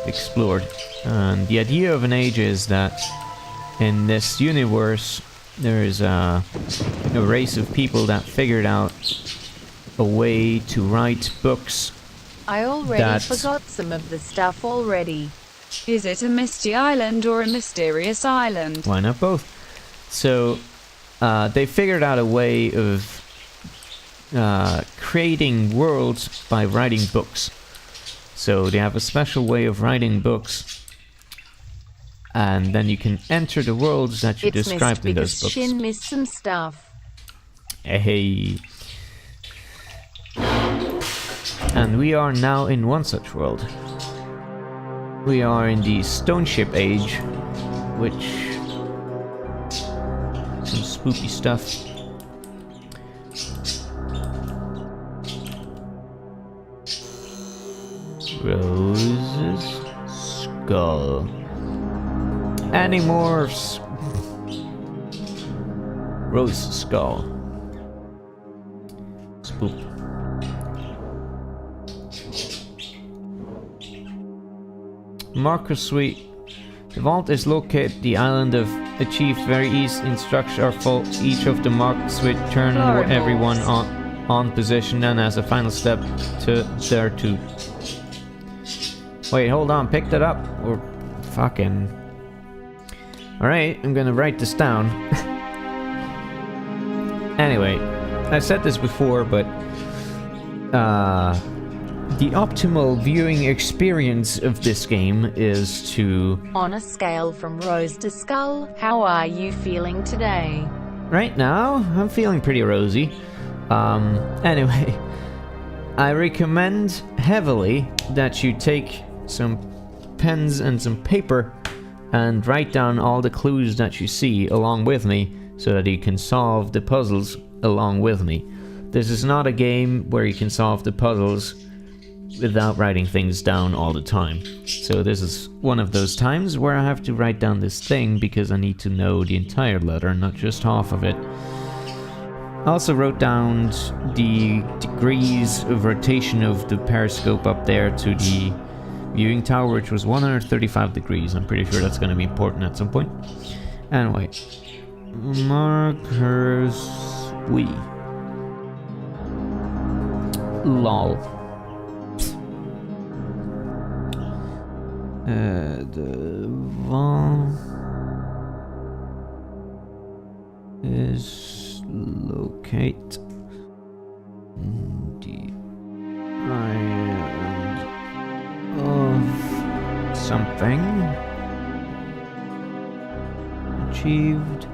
explored. And the idea of an age is that in this universe there is a race of people that figured out a way to write books. I already forgot some of the stuff already. Is it a misty island or a mysterious island? Why not both? So, they figured out a way of creating worlds by writing books. So they have a special way of writing books, and then you can enter the worlds that you described in those books. Shin missed some stuff. Hey. And we are now in one such world. We are in the Stone Ship Age, which... some spooky stuff. Rose's skull. Animorphs. Rose's skull. Spook. Marker Suite. The vault is located at the island of achieved very east in structure for each of the marked switch turn everyone on position, and as a final step to there to wait, hold on, pick that up or fucking alright, I'm gonna write this down. Anyway, I said this before, but the optimal viewing experience of this game is to... On a scale from rose to skull, how are you feeling today? Right now, I'm feeling pretty rosy. Anyway, I recommend heavily that you take some pens and some paper and write down all the clues that you see along with me, so that you can solve the puzzles along with me. This is not a game where you can solve the puzzles without writing things down all the time. So this is one of those times where I have to write down this thing because I need to know the entire letter, not just half of it. I also wrote down the degrees of rotation of the periscope up there to the viewing tower, which was 135 degrees. I'm pretty sure that's going to be important at some point. Anyway, markers we lol. The vault is located in the island of something achieved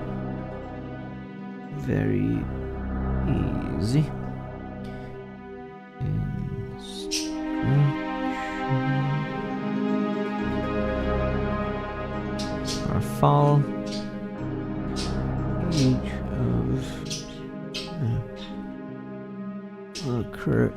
very easy instruction. Or fall each of occur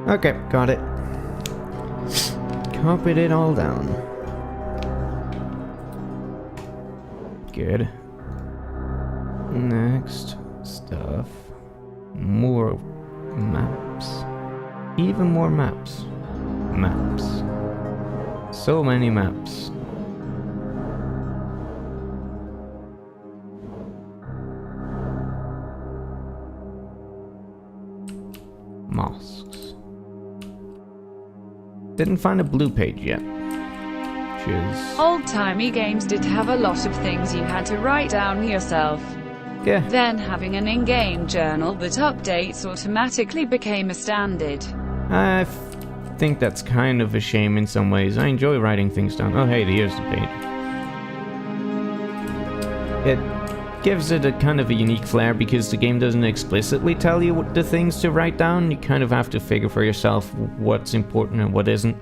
Okay, got it. Copied it all down. Good. Next stuff. More maps. Even more maps. Maps. So many maps. Mosques. Didn't find a blue page yet. Which is... Old-timey games did have a lot of things you had to write down yourself. yeah. Then having an in-game journal that updates automatically became a standard. I think that's kind of a shame in some ways. I enjoy writing things down. Oh hey, here's the page. It gives it a kind of a unique flair because the game doesn't explicitly tell you what the things to write down. You kind of have to figure for yourself what's important and what isn't.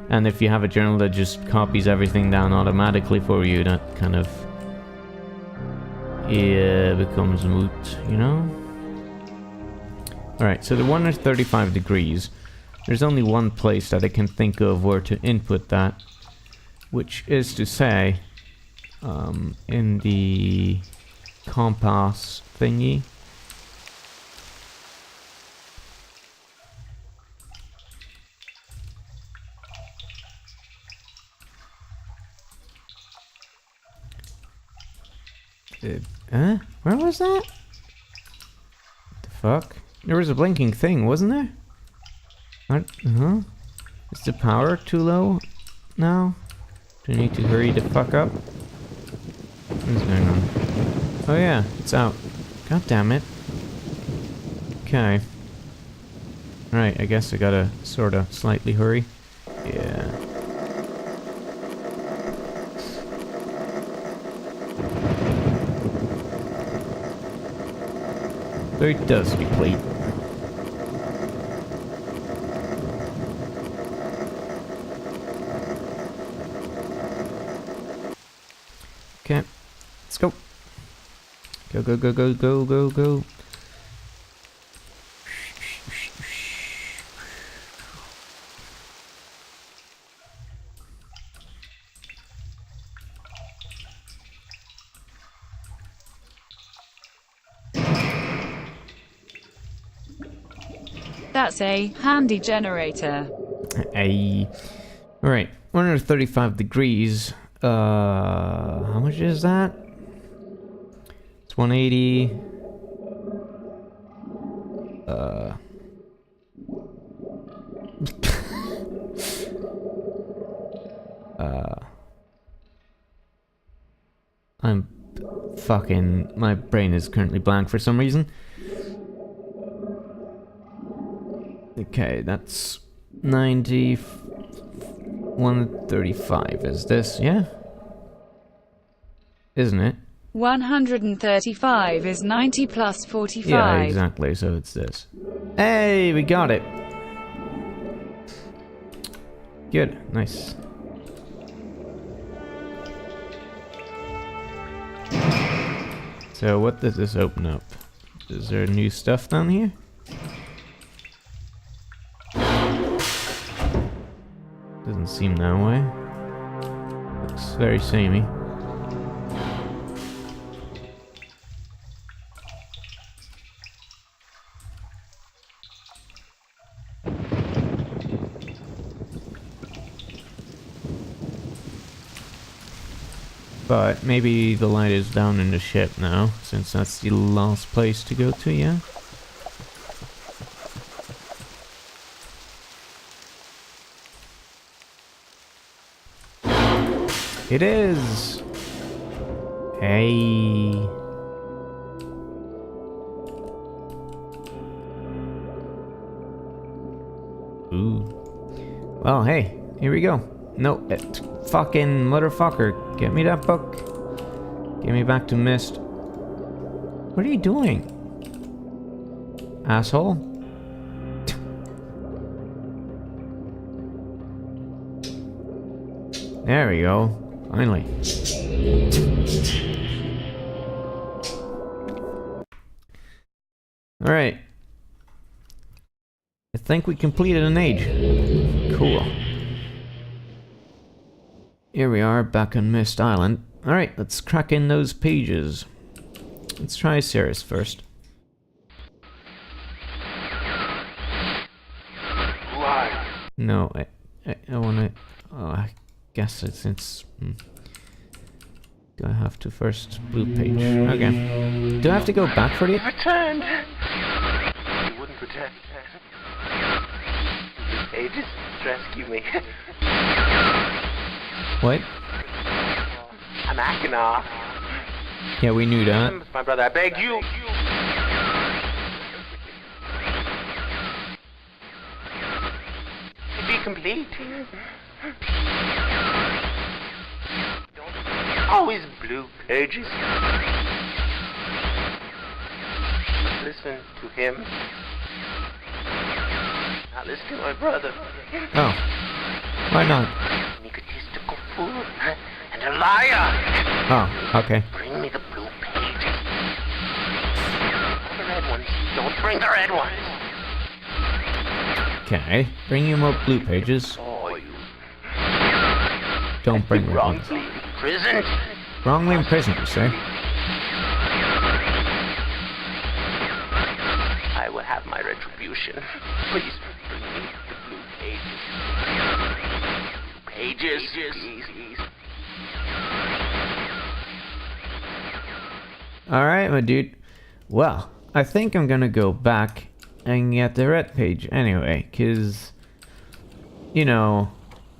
And if you have a journal that just copies everything down automatically for you, that kind of becomes moot, you know? Alright, so the 135 degrees. There's only one place that I can think of where to input that, which is to say, in the compass thingy. Where was that? What the fuck? There was a blinking thing, wasn't there? What? Is the power too low now? Do I need to hurry the fuck up? What is going on? Oh yeah, it's out. God damn it. Okay. Alright, I guess I gotta sorta slightly hurry. Yeah. Very dusty plate. Okay, let's go. Go, go, go, go, go, go, go. That's a handy generator. Alright, 135 degrees. How much is that? It's 180. I'm fucking... my brain is currently blank for some reason. Okay, that's 90... 135 is this, yeah? Isn't it? 135 is 90 plus 45. Yeah, exactly, so it's this. Hey, we got it! Good, nice. So what does this open up? Is there new stuff down here? Doesn't seem that way. Looks very samey. But maybe the light is down in the ship now, since that's the last place to go to, yeah? It is! Hey! Ooh. Well, hey, here we go. No, fucking motherfucker. Get me that book. Get me back to Myst. What are you doing? Asshole? There we go. Finally. Alright. I think we completed an age. Cool. Here we are, back on Myst Island. Alright, let's crack in those pages. Let's try Cirrus first. Why? No, I wanna... Oh, I guess it's... Do I have to first blue page? Okay. Do I have to go back for it? Returned. You wouldn't return. Ages to rescue me. What? I'm Akinar. Yeah, we knew that. My brother, I beg you. To be complete. Always blue pages. Listen to him. Not listen to my brother. Oh. Why not? An egotistical fool and a liar. Oh, okay. Bring me the blue pages. Not the red ones. Don't bring the red ones. Okay. Bring you more blue pages. Oh, you Don't bring red ones. wrongfully imprisoned. Wrongly imprisoned, you say? I will have my retribution. Please bring me the blue pages. Pages, please. Alright, my dude. Well, I think I'm gonna go back and get the red page anyway, cause... You know...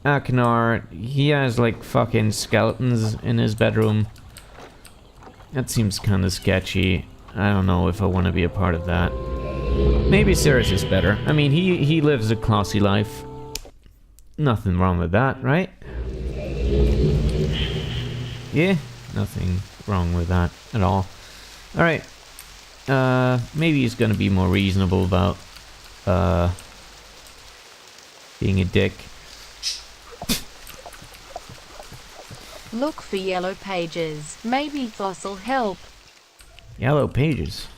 Akinar, he has like fucking skeletons in his bedroom. That seems kinda sketchy. I don't know if I want to be a part of that. Maybe Cirrus is better. I mean, he lives a classy life. Nothing wrong with that, right? Yeah, nothing wrong with that at all. Alright. Maybe he's gonna be more reasonable about, being a dick. Look for yellow pages. Maybe fossil help. Yellow pages.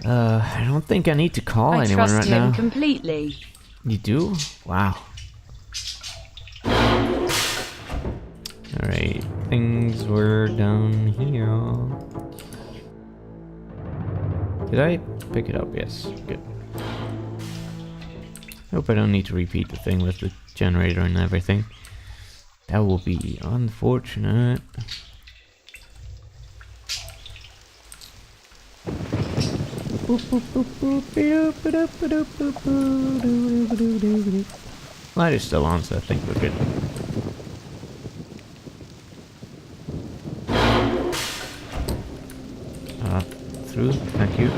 I don't think I need to call I anyone trust right him now. completely. You do? Wow. Alright, things were down here. Did I pick it up? Yes, good. Hope I don't need to repeat the thing with the generator and everything. That will be unfortunate. Light is still on, so I think we're good. Through, thank you.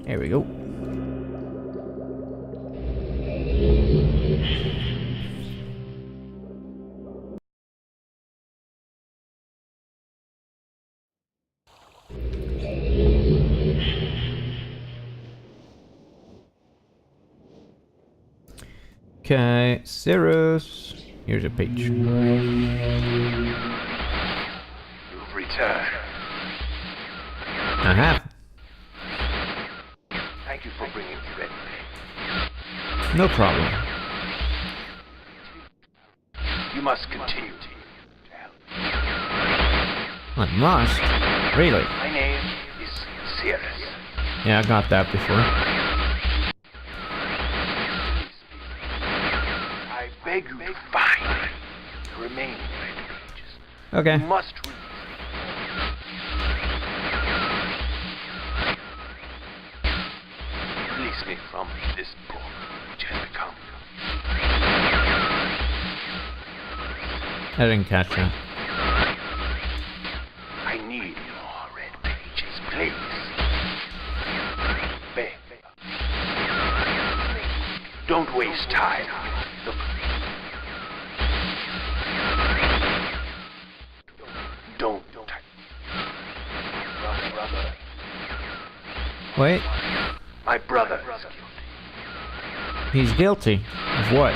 There we go. Okay, Cirrus. Here's a page. You've returned. I have. Thank you for bringing the red page. No problem. You must continue to help. I must. Really? My name is Cirrus. Yeah, I got that before. I beg you to find the remaining red pages. Okay. You must read. Release me from this book, which has become. I didn't catch that. I need more red pages, please. Beg. Don't waste time. Look. Don't. My brother. Wait, My brother is guilty. he's guilty. Of what?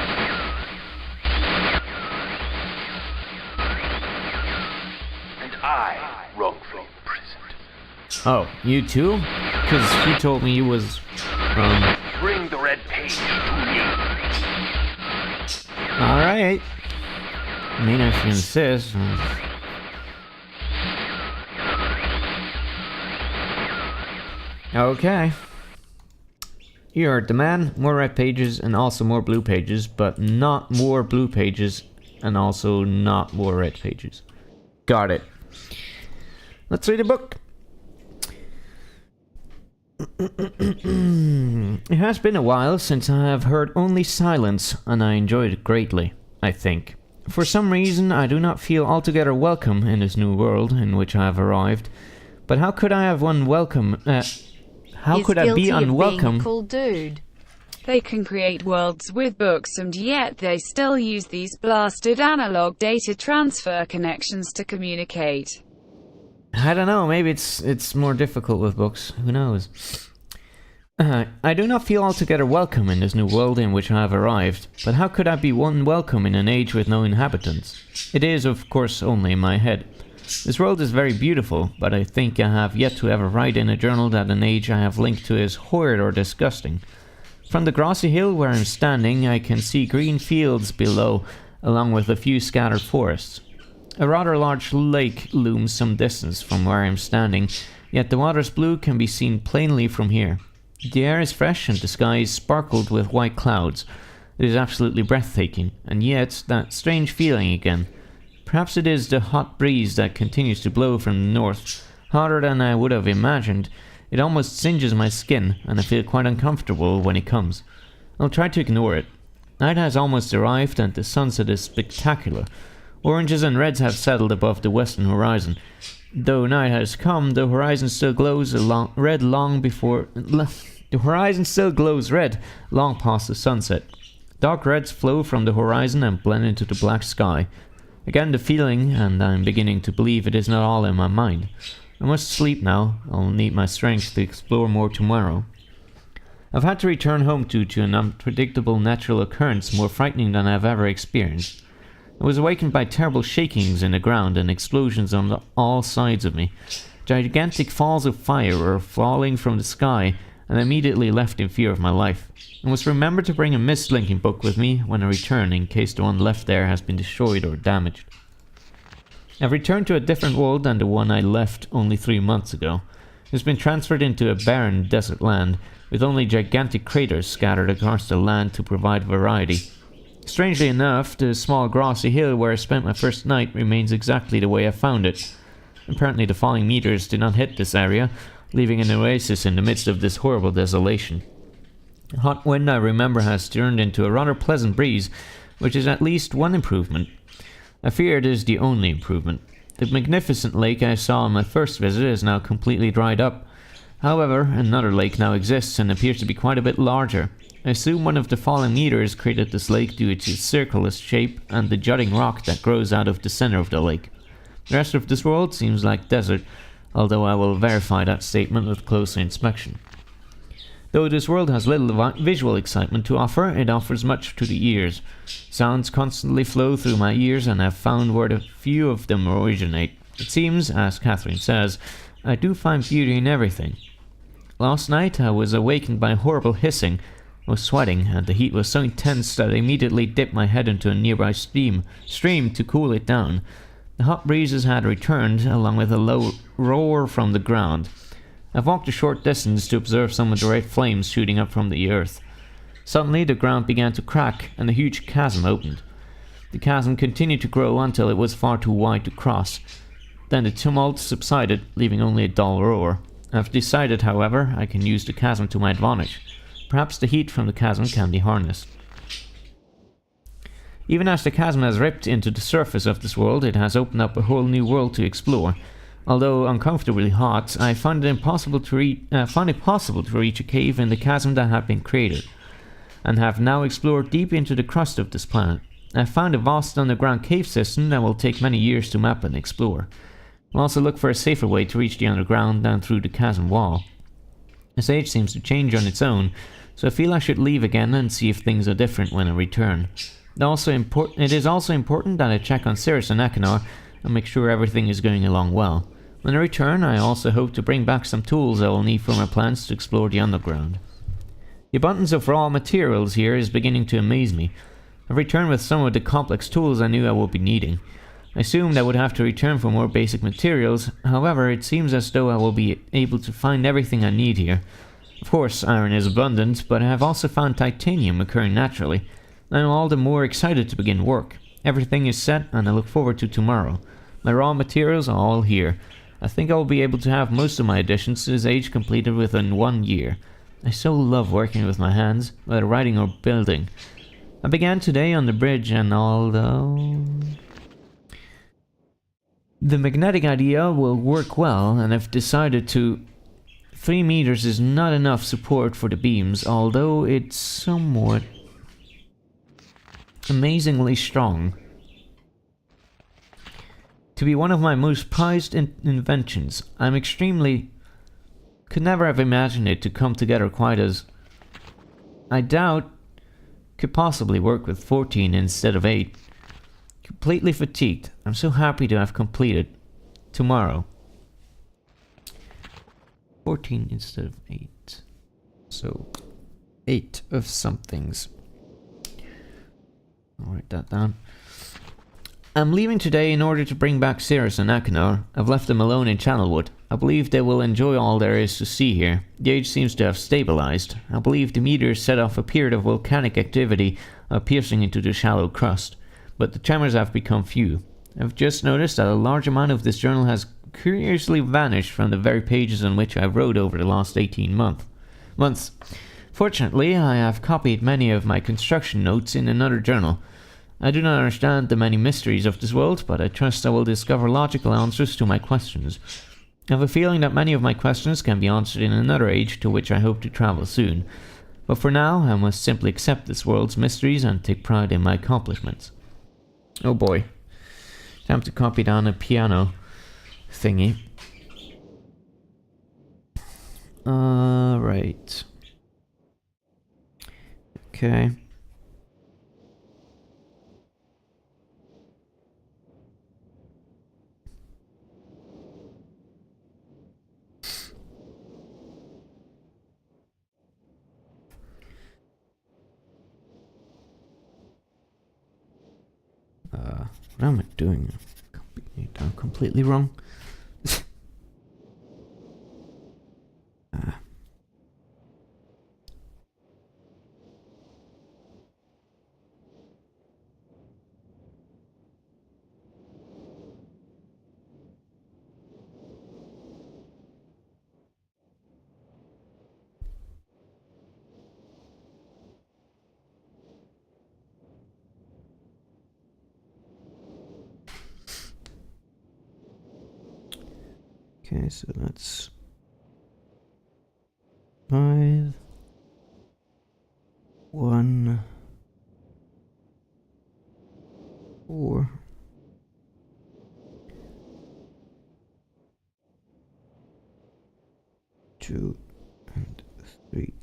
And I wrongfully imprisoned. Oh, you too? Because he told me he was... Bring the red page to me. Alright. I mean, if you insist. Okay. You heard the man. More red pages and also more blue pages, but not more blue pages and also not more red pages. Got it. Let's read the book. It has been a while since I have heard only silence, and I enjoyed it greatly, I think. For some reason, I do not feel altogether welcome in this new world in which I have arrived. But how could I have unwelcome... how could I be unwelcome? Cool dude. They can create worlds with books and yet they still use these blasted analog data transfer connections to communicate. I don't know, maybe it's more difficult with books, who knows. I do not feel altogether welcome in this new world in which I have arrived, but how could I be unwelcome in an age with no inhabitants? It is, of course, only in my head. This world is very beautiful, but I think I have yet to ever write in a journal that an age I have linked to is horrid or disgusting. From the grassy hill where I am standing, I can see green fields below, along with a few scattered forests. A rather large lake looms some distance from where I am standing, yet the water's blue can be seen plainly from here. The air is fresh and the sky is sparkled with white clouds. It is absolutely breathtaking, and yet that strange feeling again. Perhaps it is the hot breeze that continues to blow from the north, hotter than I would have imagined. It almost singes my skin, and I feel quite uncomfortable when it comes. I'll try to ignore it. Night has almost arrived and the sunset is spectacular. Oranges and reds have settled above the western horizon. Though night has come, the horizon still glows red long past the sunset. Dark reds flow from the horizon and blend into the black sky. Again the feeling, and I'm beginning to believe it is not all in my mind. I must sleep now. I'll need my strength to explore more tomorrow. I've had to return home to an unpredictable natural occurrence more frightening than I've ever experienced. I was awakened by terrible shakings in the ground and explosions on all sides of me. Gigantic falls of fire were falling from the sky, and I immediately left in fear of my life. I must remember to bring a Myst linking book with me when I return in case the one left there has been destroyed or damaged. I've returned to a different world than the one I left only 3 months ago. It's been transferred into a barren desert land, with only gigantic craters scattered across the land to provide variety. Strangely enough, the small grassy hill where I spent my first night remains exactly the way I found it. Apparently the falling meteors did not hit this area, leaving an oasis in the midst of this horrible desolation. The hot wind, I remember, has turned into a rather pleasant breeze, which is at least one improvement. I fear it is the only improvement. The magnificent lake I saw on my first visit is now completely dried up. However, another lake now exists and appears to be quite a bit larger. I assume one of the fallen meteors created this lake due to its circular shape and the jutting rock that grows out of the center of the lake. The rest of this world seems like desert, although I will verify that statement with closer inspection. Though this world has little visual excitement to offer, it offers much to the ears. Sounds constantly flow through my ears, and I have found where the few of them originate. It seems, as Catherine says, I do find beauty in everything. Last night I was awakened by horrible hissing. I was sweating, and the heat was so intense that I immediately dipped my head into a nearby stream to cool it down. The hot breezes had returned, along with a low roar from the ground. I've walked a short distance to observe some of the red flames shooting up from the earth. Suddenly the ground began to crack, and a huge chasm opened. The chasm continued to grow until it was far too wide to cross. Then the tumult subsided, leaving only a dull roar. I've decided, however, I can use the chasm to my advantage. Perhaps the heat from the chasm can be harnessed. Even as the chasm has ripped into the surface of this world, it has opened up a whole new world to explore. Although uncomfortably hot, I found it possible to reach a cave in the chasm that had been created, and have now explored deep into the crust of this planet. I found a vast underground cave system that will take many years to map and explore. I'll also look for a safer way to reach the underground than through the chasm wall. This age seems to change on its own, so I feel I should leave again and see if things are different when I return. It is also important that I check on Cirrus and Achenar and make sure everything is going along well. When I return, I also hope to bring back some tools I will need for my plans to explore the underground. The abundance of raw materials here is beginning to amaze me. I've returned with some of the complex tools I knew I would be needing. I assumed I would have to return for more basic materials, however, it seems as though I will be able to find everything I need here. Of course, iron is abundant, but I have also found titanium occurring naturally. I am all the more excited to begin work. Everything is set, and I look forward to tomorrow. My raw materials are all here. I think I will be able to have most of my additions to this age completed within 1 year. I so love working with my hands, whether writing or building. I began today on the bridge, and although the magnetic idea will work well, and I've decided to 3 meters is not enough support for the beams, although it's somewhat amazingly strong. To be one of my most prized inventions, I'm extremely... could never have imagined it to come together quite as... I doubt could possibly work with 14 instead of 8. Completely fatigued. I'm so happy to have completed. Tomorrow. 14 instead of 8. So, 8 of somethings. I'll write that down. I'm leaving today in order to bring back Cirrus and Achenar. I've left them alone in Channelwood. I believe they will enjoy all there is to see here. The age seems to have stabilized. I believe the meteors set off a period of volcanic activity piercing into the shallow crust, but the tremors have become few. I've just noticed that a large amount of this journal has curiously vanished from the very pages on which I wrote over the last 18 months. Fortunately, I have copied many of my construction notes in another journal. I do not understand the many mysteries of this world, but I trust I will discover logical answers to my questions. I have a feeling that many of my questions can be answered in another age to which I hope to travel soon. But for now, I must simply accept this world's mysteries and take pride in my accomplishments. Oh boy. Time to copy down a piano thingy. Right. Okay. What am I doing? I'm completely wrong. Okay, so that's 5, 1, 4, 2, and 3.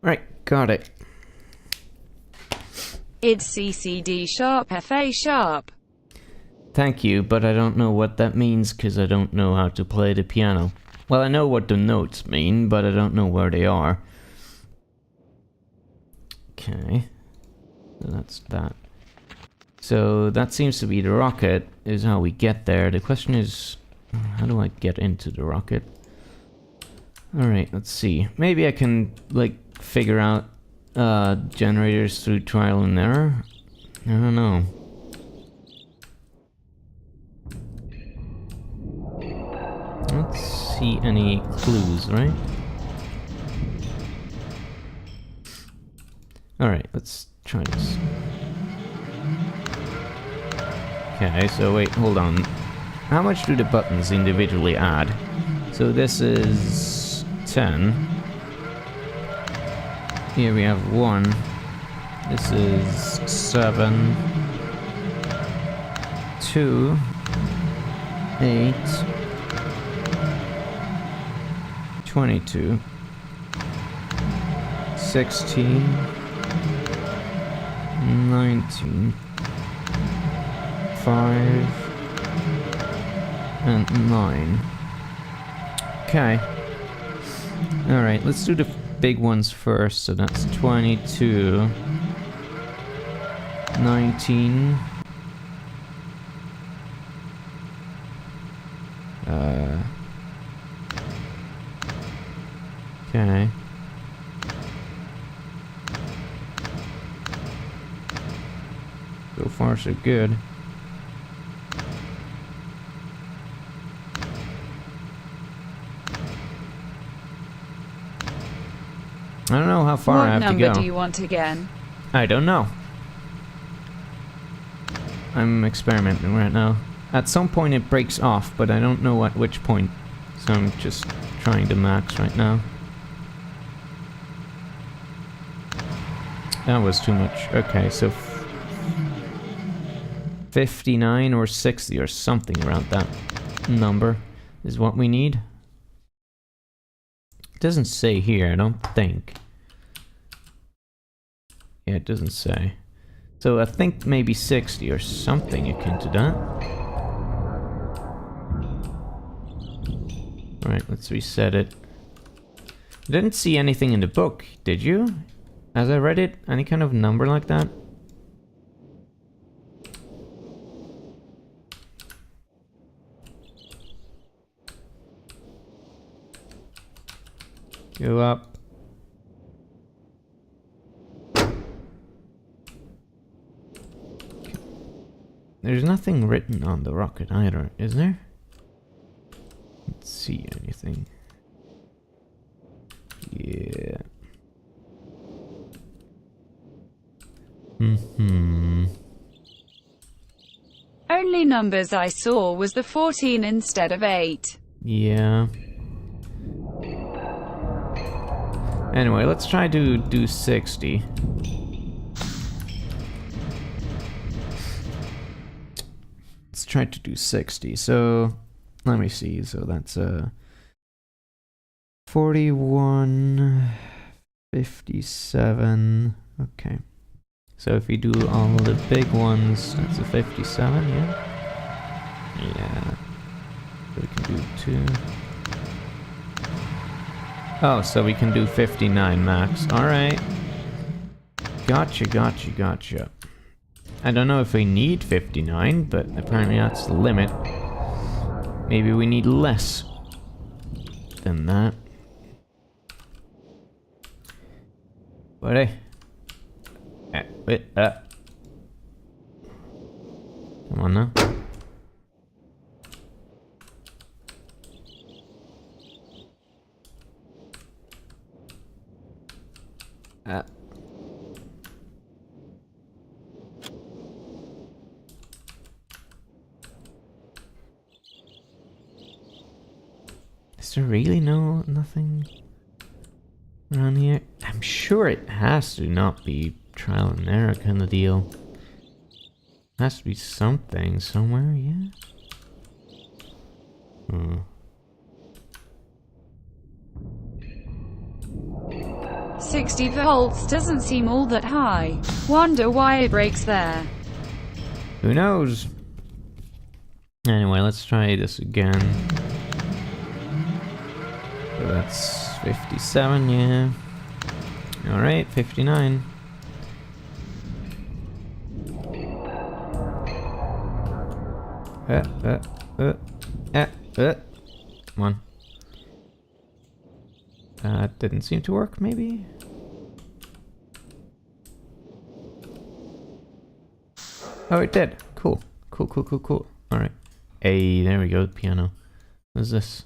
Right, got it. It's CCD sharp FA sharp. Thank you, but I don't know what that means because I don't know how to play the piano. Well, I know what the notes mean, but I don't know where they are. Okay. So that's that. So that seems to be the rocket, is how we get there. The question is, how do I get into the rocket? Alright, let's see. Maybe I can, like, figure out generators through trial and error? I don't know. Let's see any clues, right? Alright, let's try this. Okay, so wait, hold on. How much do the buttons individually add? So this is 10. Here we have 1. This is 7. 2. 8. 22. 16. 19. 5. And 9. Okay. Alright, let's do the big ones first. So that's 22. 19. Okay. So far, so good. I don't know how far I have to go. What number do you want again? I don't know. I'm experimenting right now. At some point it breaks off, but I don't know at which point. So I'm just trying to max right now. That was too much. Okay, so 59 or 60 or something around that number is what we need. It doesn't say here, I don't think. Yeah, it doesn't say. So I think maybe 60 or something akin to that. Alright, let's reset it. I didn't see anything in the book, did you? As I read it, any kind of number like that? Go up. There's nothing written on the rocket either, is there? Let's see anything. Yeah. Only numbers I saw was the 14 instead of 8. Yeah. Anyway, let's try to do 60. Let's try to do 60. So, let me see. So that's 41, 57. Okay. So if we do all the big ones, that's a 57, yeah? Yeah. So we can do 2. Oh, so we can do 59 max. Alright. Gotcha, gotcha, gotcha. I don't know if we need 59, but apparently that's the limit. Maybe we need less than that. But hey. Wait, come on now. Is there really nothing around here? I'm sure it has to not be trial and error kind of deal. Has to be something somewhere, yeah. 60 volts doesn't seem all that high. Wonder why it breaks there. Who knows? Anyway, let's try this again. So that's 57, yeah. Alright, 59. Come on. That didn't seem to work, maybe? Oh, it did. Cool. Cool, cool, cool, cool. Alright. Hey, there we go, the piano. What is this?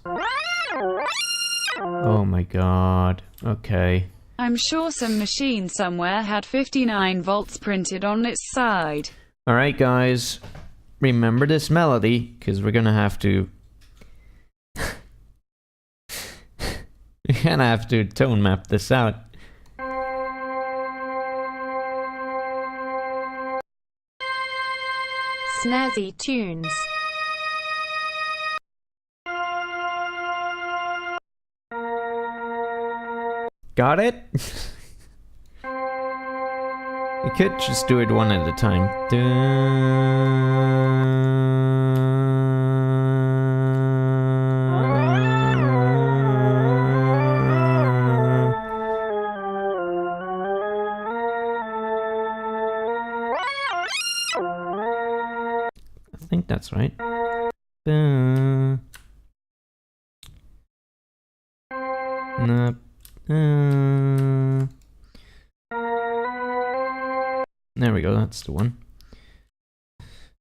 Oh my god. Okay. I'm sure some machine somewhere had 59 volts printed on its side. Alright, guys. Remember this melody, because we're gonna have to... we're gonna have to tone map this out. Snazzy tunes. Got it? You could just do it one at a time. I think that's right. Nope. There we go, that's the one.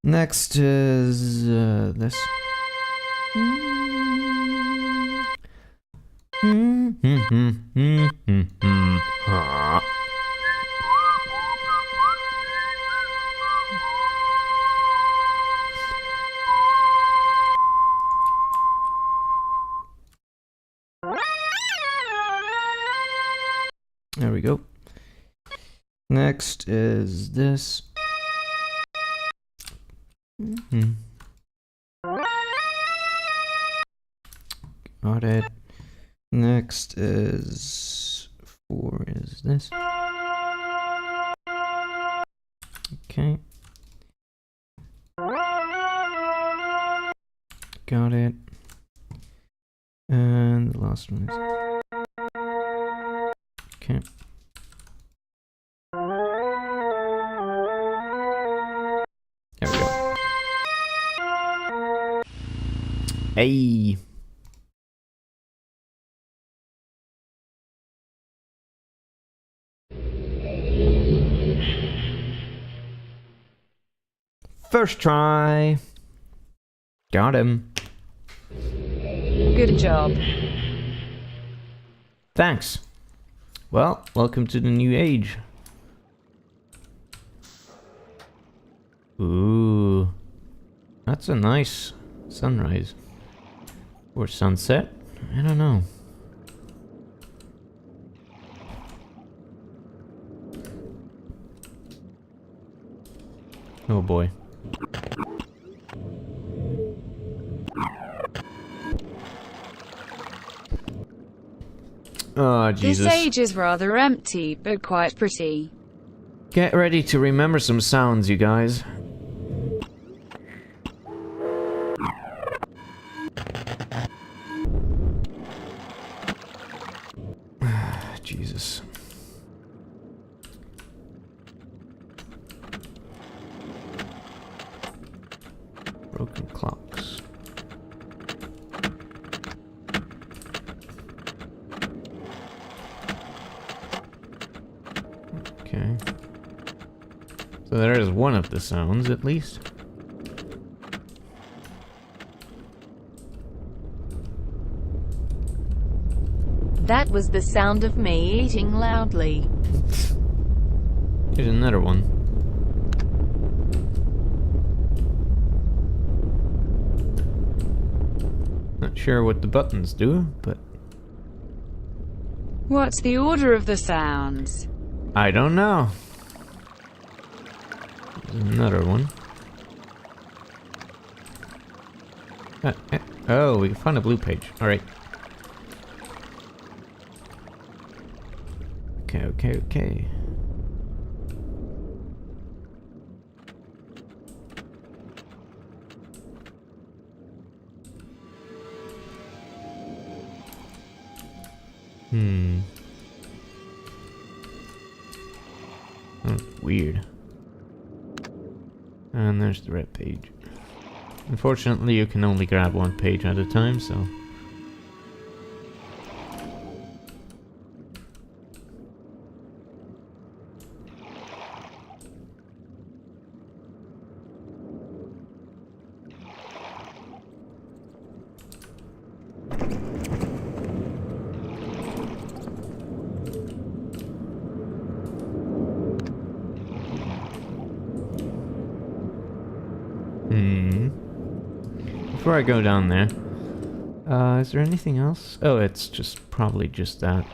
Next is this. There we go. Next is this. Got it. Next is 4 is this. Okay. Got it. And the last one is... Okay. There we go. Hey. First try. Got him. Good job. Thanks. Well, welcome to the new age. Ooh. That's a nice sunrise. Or sunset. I don't know. Oh boy. Oh, Jesus. This age is rather empty, but quite pretty. Get ready to remember some sounds, you guys. Jesus. Broken clocks. Okay. So there is one of the sounds, at least. That was the sound of me eating loudly. Here's another one. Not sure what the buttons do, but... What's the order of the sounds? I don't know. There's another one. Oh, we found a blue page. Alright. Okay. That's weird. And there's the red page. Unfortunately, you can only grab one page at a time, so... Before I go down there, is there anything else? Oh, it's just probably just that.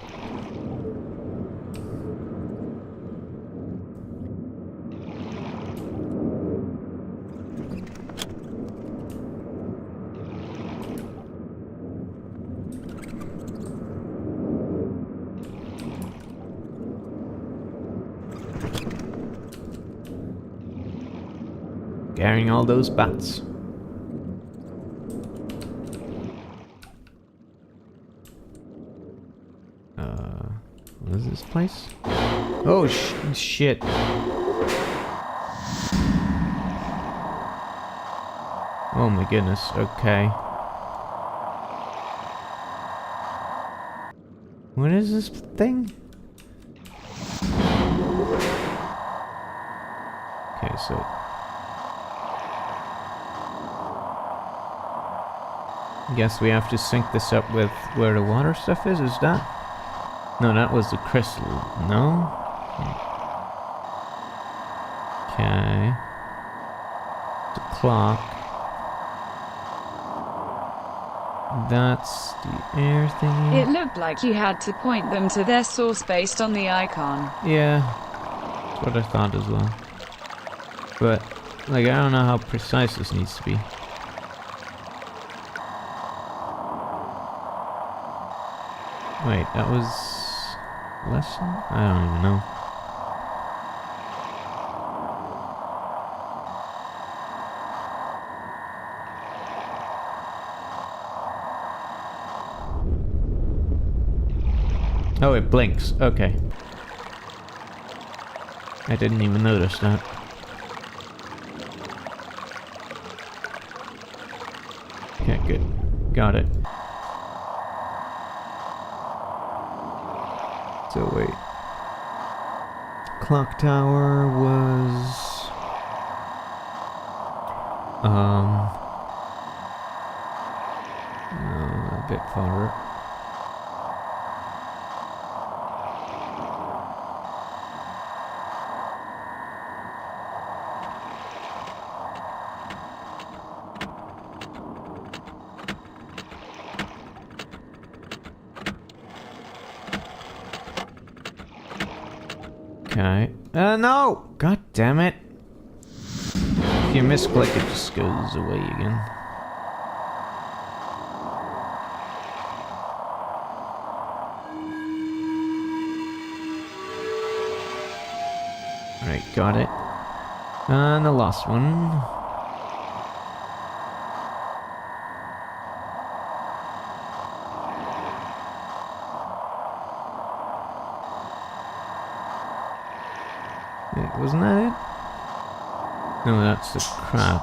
scaring all those bats. What is this place? Oh, shit. Oh my goodness, okay. What is this thing? Okay, so... guess we have to sync this up with where the water stuff is that? No, that was the crystal. No? Okay. The clock. That's the air thingy. It looked like you had to point them to their source based on the icon. Yeah, that's what I thought as well. But, like, I don't know how precise this needs to be. Wait, that was... lesson? I don't even know. Oh, it blinks. Okay. I didn't even notice that. Okay, good. Got it. So wait. Clock tower was... no, a bit farther. Okay. No! God damn it! If you misclick, it just goes away again. Alright, got it. And the last one. Wasn't that it? No, that's the crack.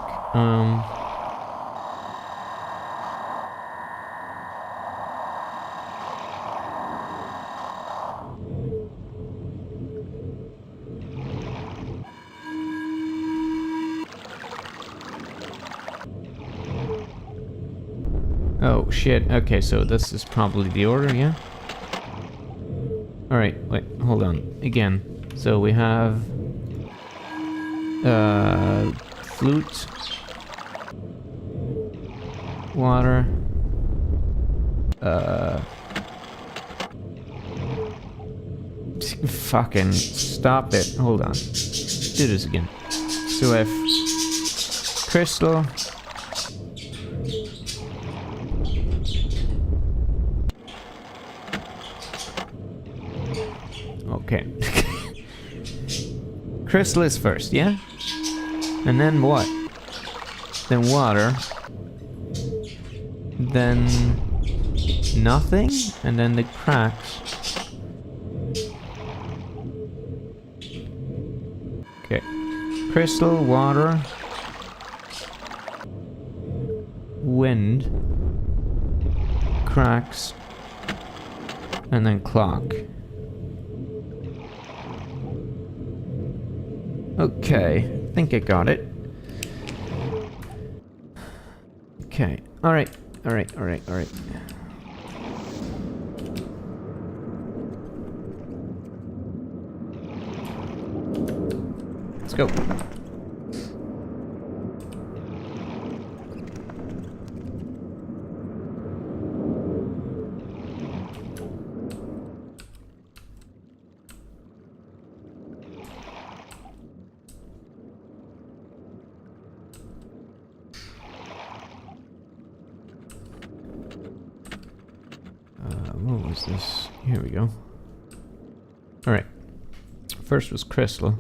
Oh, shit. Okay, so this is probably the order, yeah? Alright, wait, hold on. Again. So we have... flute, water, fucking stop it, hold on, do this again. So if crystal, okay. Crystal is first, yeah? And then what? Then water. Then nothing? And then the cracks. Okay. Crystal, water. Wind. Cracks. And then clock. Okay. I think I got it. Okay. Alright. Alright. Let's go. What was this? Here we go. Alright. First was crystal.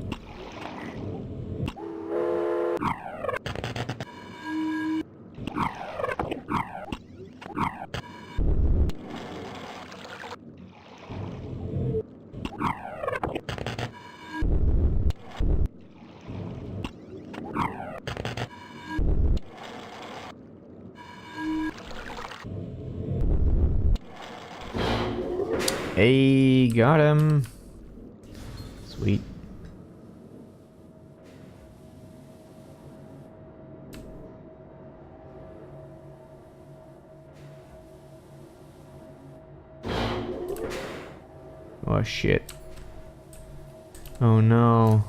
Hey, got him. Sweet. Oh shit. Oh no.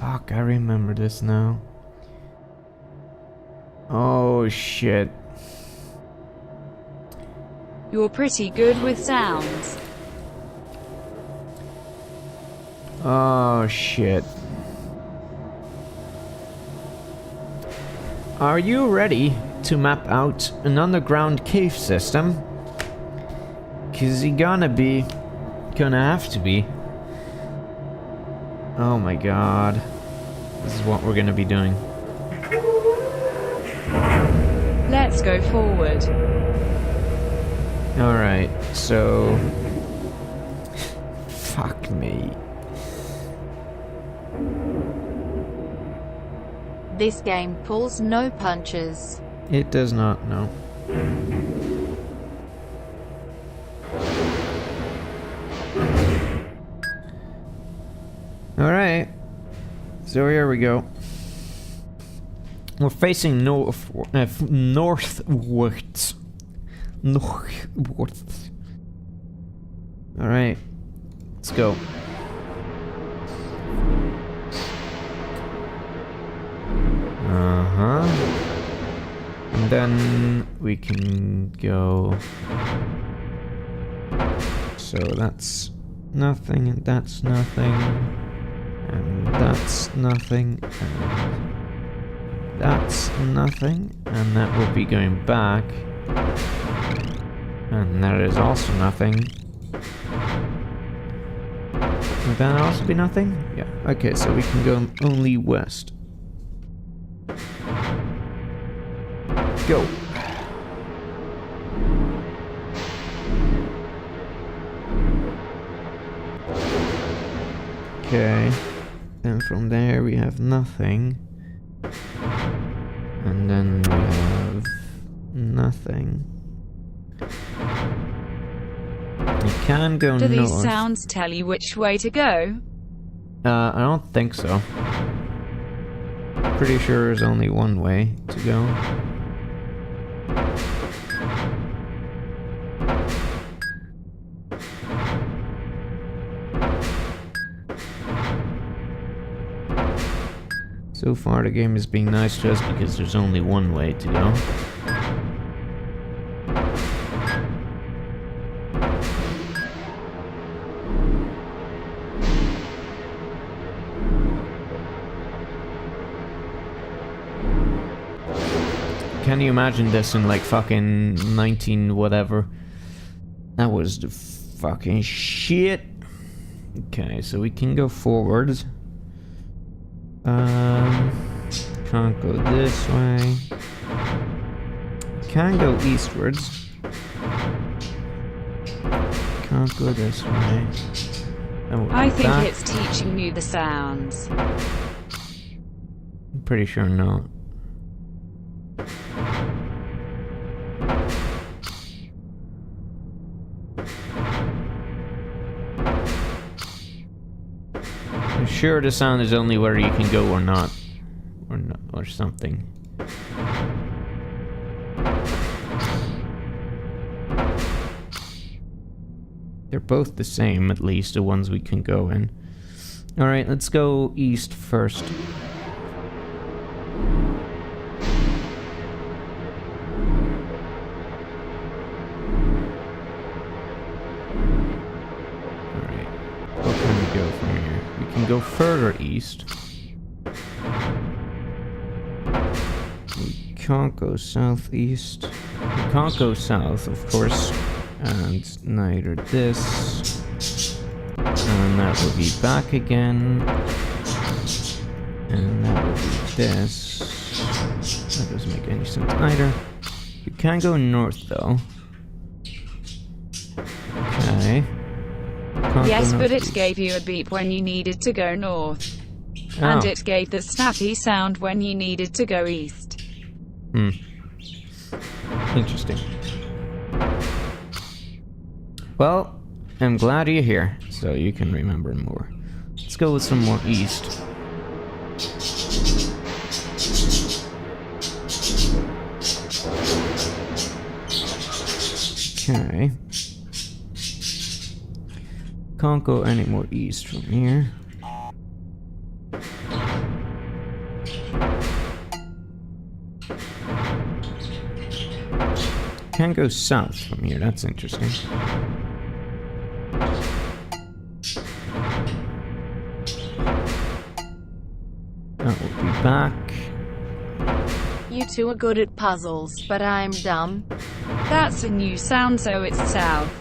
Fuck, I remember this now. Oh shit. You're pretty good with sounds. Oh shit. Are you ready to map out an underground cave system? 'Cause you're gonna have to be. Oh my god. This is what we're gonna be doing. Let's go forward. Alright, so... Fuck me. This game pulls no punches. It does not, no. Alright. So here we go. We're facing northwards. Northwards. Alright. Let's go. And then we can go. So that's nothing, and that's nothing, and that's nothing, and that's nothing, and that will be going back. And that is also nothing. Would that also be nothing? Yeah. Okay, so we can go only west. Go. Okay. Then from there we have nothing. And then we have nothing. You can go north. Do these sounds tell you which way to go? I don't think so. Pretty sure there's only one way to go. So far the game is being nice to us because there's only one way to go. Can you imagine this in like fucking 19 whatever? That was the fucking shit. Okay, so we can go forward. Can't go this way. Can go eastwards. Can't go this way. I think it's teaching you the sounds. I'm pretty sure not. I'm sure the sound is only where you can go or not. Or something. They're both the same, at least, the ones we can go in. Alright, let's go east first. Alright, where can we go from here? We can go further east. We can't go southeast. We can't go south, of course. And neither this. And that will be back again. And that will be this. That doesn't make any sense either. You can go north though. Okay. Yes, but it gave you a beep when you needed to go north. Oh. And it gave the snappy sound when you needed to go east. Hmm. Interesting. Well, am glad you're here, so you can remember more. Let's go with some more east. Okay. Can't go any more east from here. Can go south from here, that's interesting. That will be back. You two are good at puzzles, but I'm dumb. That's a new sound, so it's south.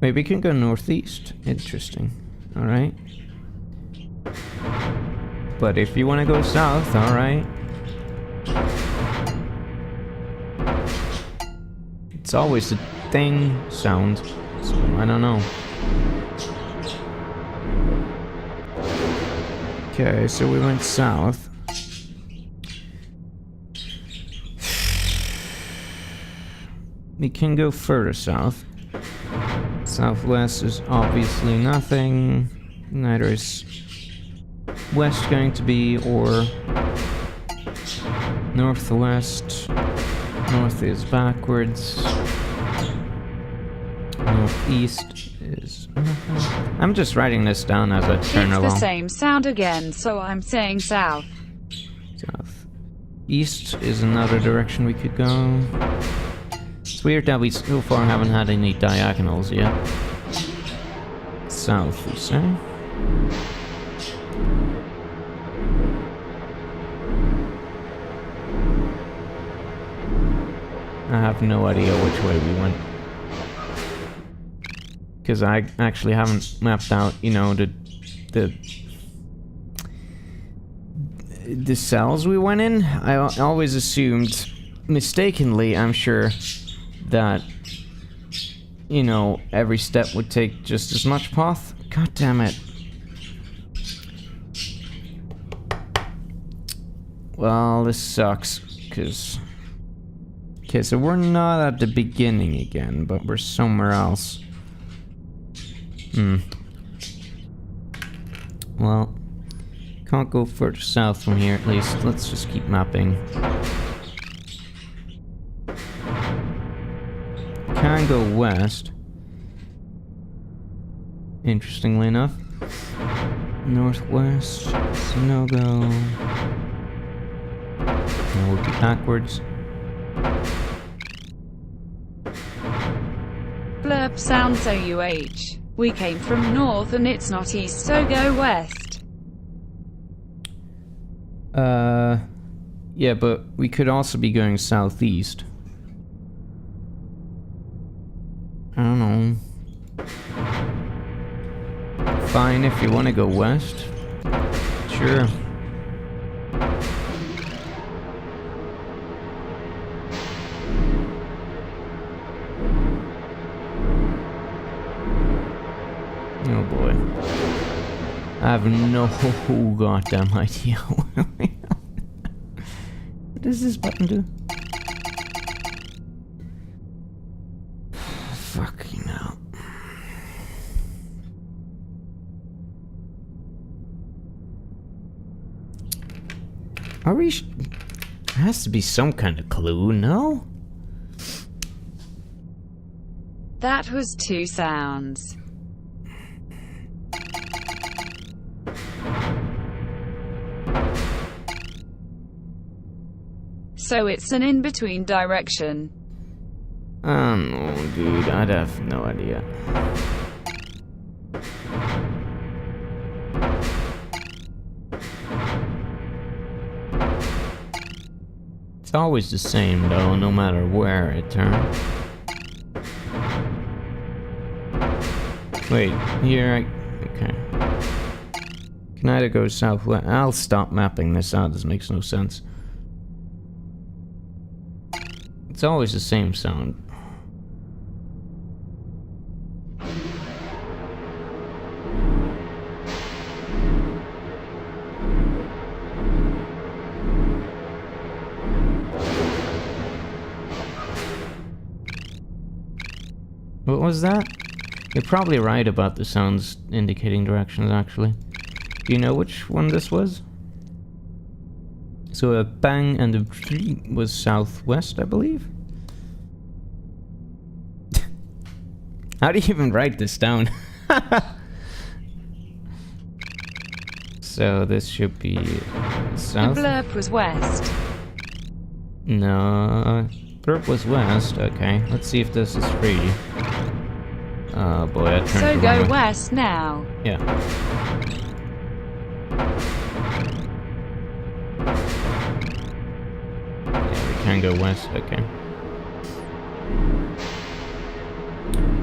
Maybe we can go northeast. Interesting. Alright. But if you want to go south, alright. It's always a thing sound, so I don't know. Okay, so we went south. We can go further south. Southwest is obviously nothing. Neither is west going to be, or northwest. North is backwards. Northeast is nothing. I'm just writing this down as I turn It's along. the same sound again, so I'm saying south. South. East is another direction we could go. It's weird that we so far haven't had any diagonals yet. South, we say. I have no idea which way we went. Because I actually haven't mapped out, you know, the cells we went in. I always assumed, mistakenly, I'm sure, that, you know, every step would take just as much path. God damn it. Well, this sucks, because... Okay, so we're not at the beginning again, but we're somewhere else. Well, can't go further south from here, at least. Let's just keep mapping. Can go west. Interestingly enough. Northwest. It's no-go. And we'll be backwards. Blurb sounds OUH. We came from north and it's not east, so go west. Yeah, but we could also be going southeast. I don't know. Fine if you want to go west. Sure. Oh boy. I have no goddamn idea. What does this button do? Fucking hell. Are we there has to be some kind of clue, no? That was two sounds. So it's an in-between direction. I don't know, dude. I'd have no idea. It's always the same, though, no matter where it turns. Wait, here okay. Can either go southwest. I'll stop mapping this out. This makes no sense. It's always the same sound. What was that? You're probably right about the sounds indicating directions, actually. Do you know which one this was? So a bang and a was southwest, I believe? How do you even write this down? So this should be south? The blurb was west. No, blurb was west. Okay, let's see if this is free. Oh boy, I turned So the wrong go way. west now. Yeah. Yeah, we can go west, okay.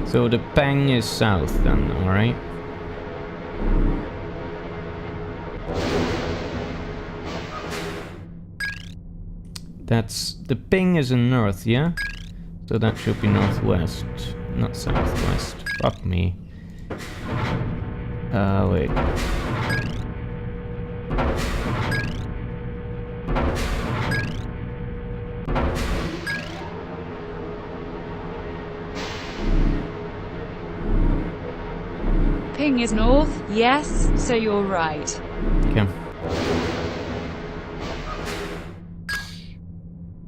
So the bang is south then, alright? That's... the ping is in north, yeah? So that should be northwest, not southwest. Fuck me. Wait. Ping is north, yes, so you're right. Okay.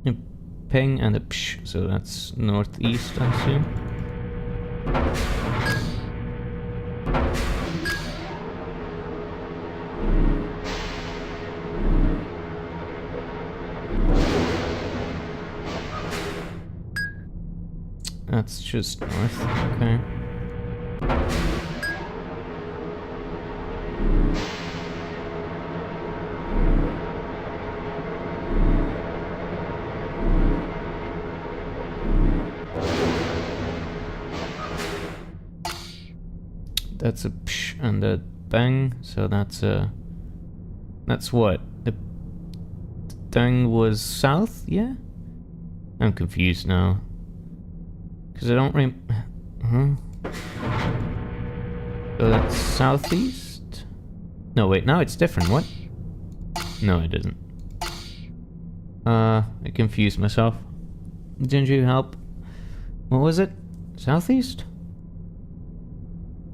A ping and a psh, so that's northeast, I assume. That's just north, okay. That's a psh and a bang, so that's a... that's what? The bang was south, yeah? I'm confused now. Because I don't So that's southeast? No, wait, now it's different, what? No, it isn't. I confused myself. Didn't you help? What was it? Southeast?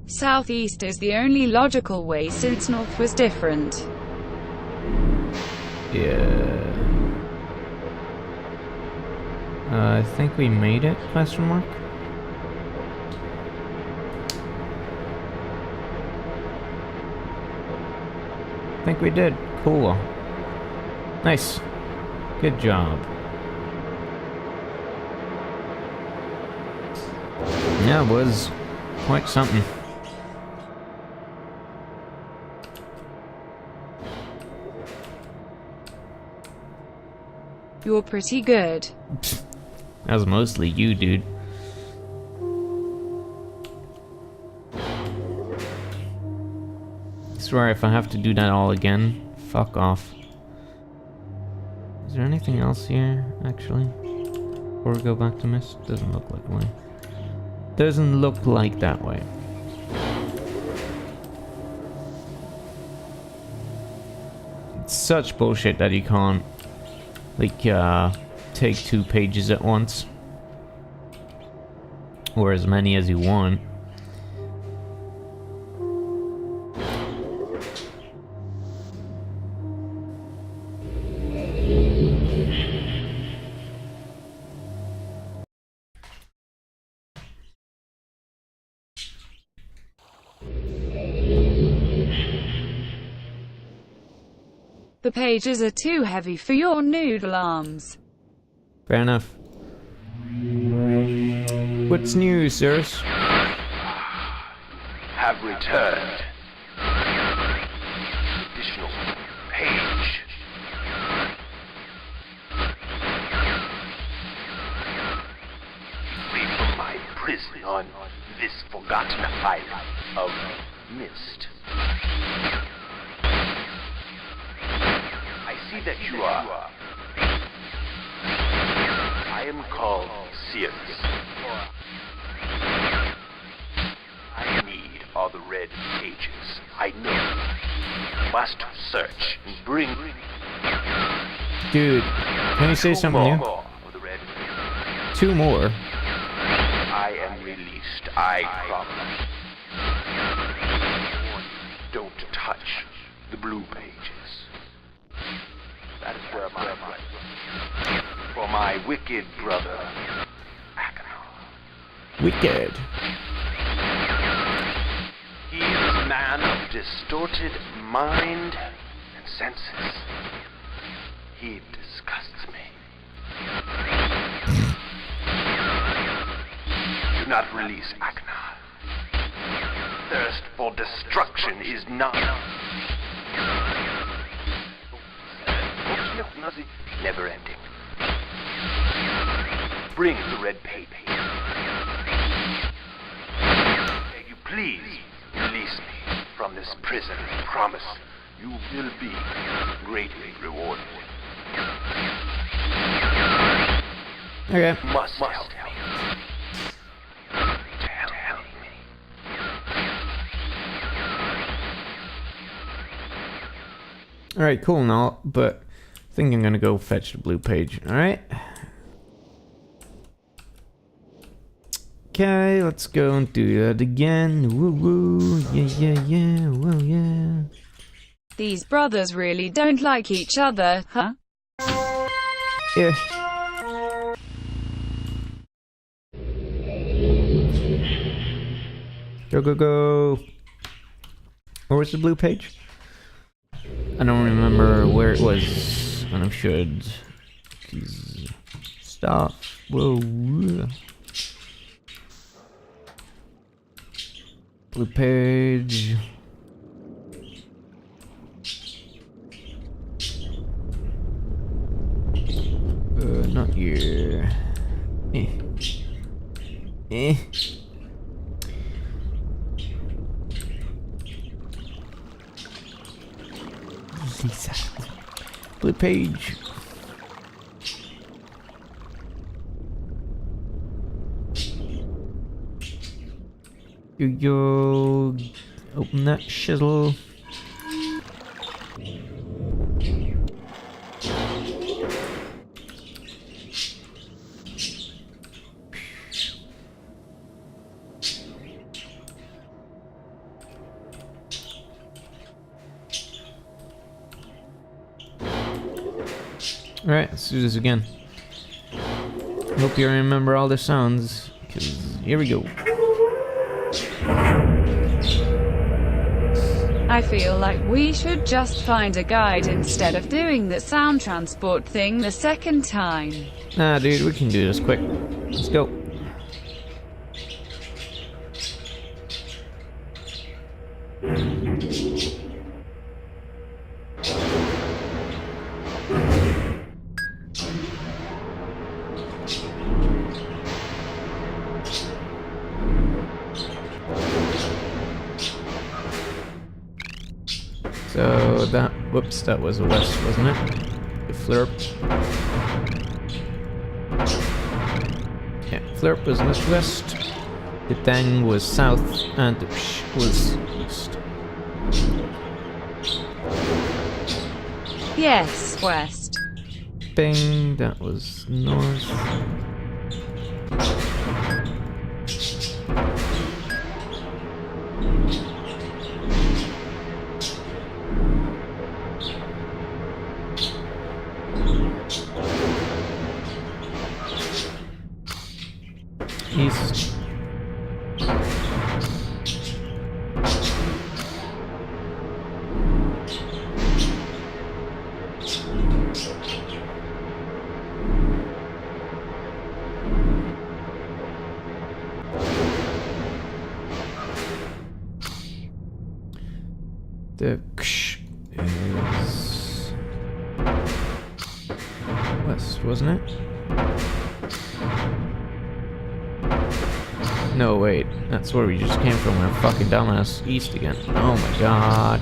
Southeast is the only logical way since north was different. Yeah. I think we made it, question mark? I think we did. Cool. Nice. Good job. Yeah, it was quite something. You're pretty good. That was mostly you, dude. I swear if I have to do that all again, fuck off. Is there anything else here, actually? Before we go back to Myst? Doesn't look like way. Doesn't look like that way. It's such bullshit that you can't, like, take 2 pages at once. Or as many as you want. The pages are too heavy for your noodle arms. Fair enough. What's new, sirs? Have returned. Additional page. Free from my prison on this forgotten island of Myst. I see that you are. I am called Sears. I need all the red pages. I know. Must search and bring. Dude, can you say something new? More of the red. 2 more? I am am released, I promise. Don't touch the blue pages. That is where my blood for my wicked brother, Acheron. Wicked. He is a man of distorted mind and senses. He disgusts me. Do not release Acheron. Thirst for destruction is not never ending. Bring the red paper. Beg you, please release me from this prison. I promise you will be greatly rewarded. Okay. Must help me. Tell me. Alright, cool now, but I think I'm gonna go fetch the blue page, alright? Okay, let's go and do that again. Woo woo, yeah, well yeah. These brothers really don't like each other, huh? Yeah. Go, go, go. Where was the blue page? I don't remember where it was, and I should. Stop. Whoa. Blue page. Not here. Eh. Lisa. Blue page. Yo, open that shizzle. Alright, let's do this again. Hope you remember all the sounds, because here we go. I feel like we should just find a guide instead of doing the sound transport thing the second time. Nah, dude, we can do this quick. Let's go. So that, whoops, that was a west, wasn't it? The flirp. Yeah, flirp was west. The thing was south, and the psh was east. Yes, west. Bing, that was north. East. The ksh is west, wasn't it? No, wait. That's where we just came from. We're fucking dumbass east again. Oh my god.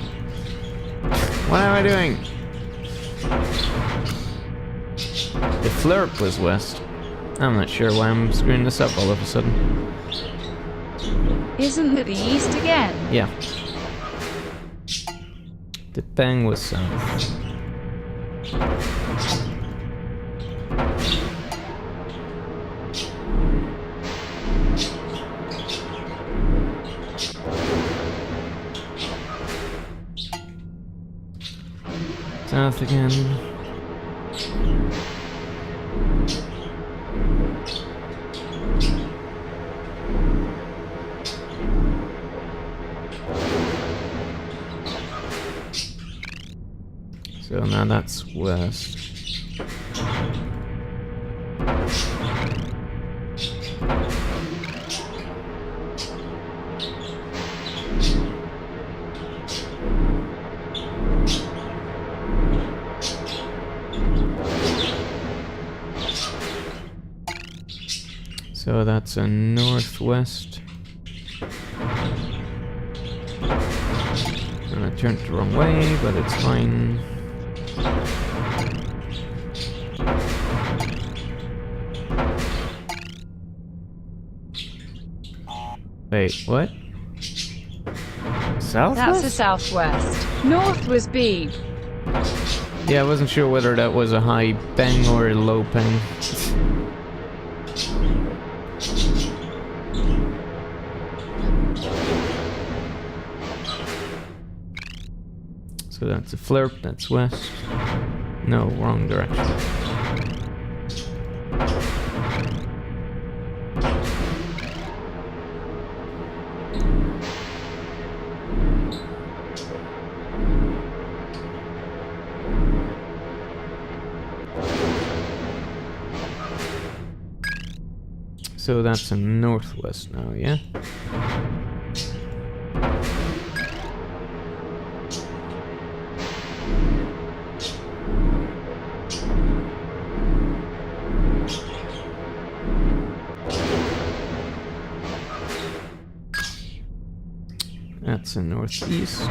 What am I doing? The flirp was west. I'm not sure why I'm screwing this up all of a sudden. Isn't it the east again? Yeah. The thing was south. south again. So now that's west. So that's a northwest. And I turned the wrong way, but it's fine. Wait, what? Southwest? That's the southwest. North was B. Yeah, I wasn't sure whether that was a high ping or a low ping. So that's a flirp, that's west. No, wrong direction. So that's a northwest now, yeah? That's a northeast.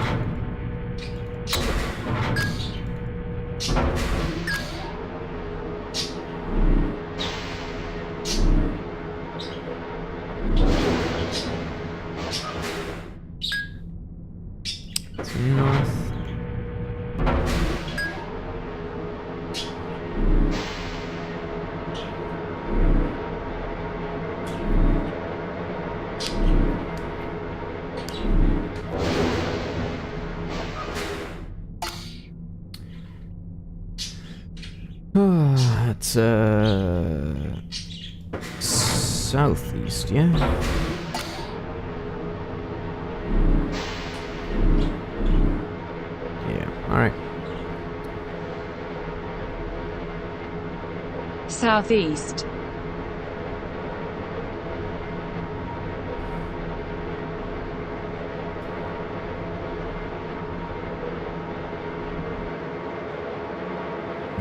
That's a north. That's southeast, yeah? Yeah, alright. Southeast.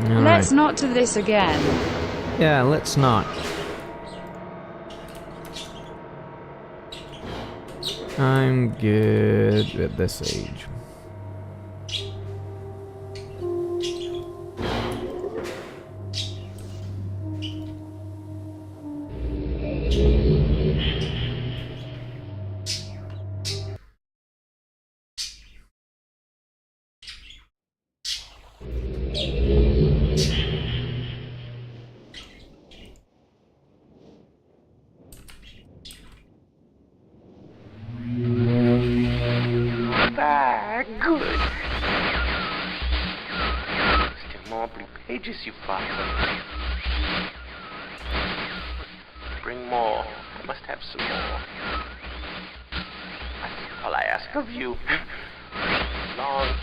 Let's not do this again. Yeah, let's not. I'm good at this age. Good. Still more blue pages, you father. Bring more. I must have some more. That's all I ask of you. Long.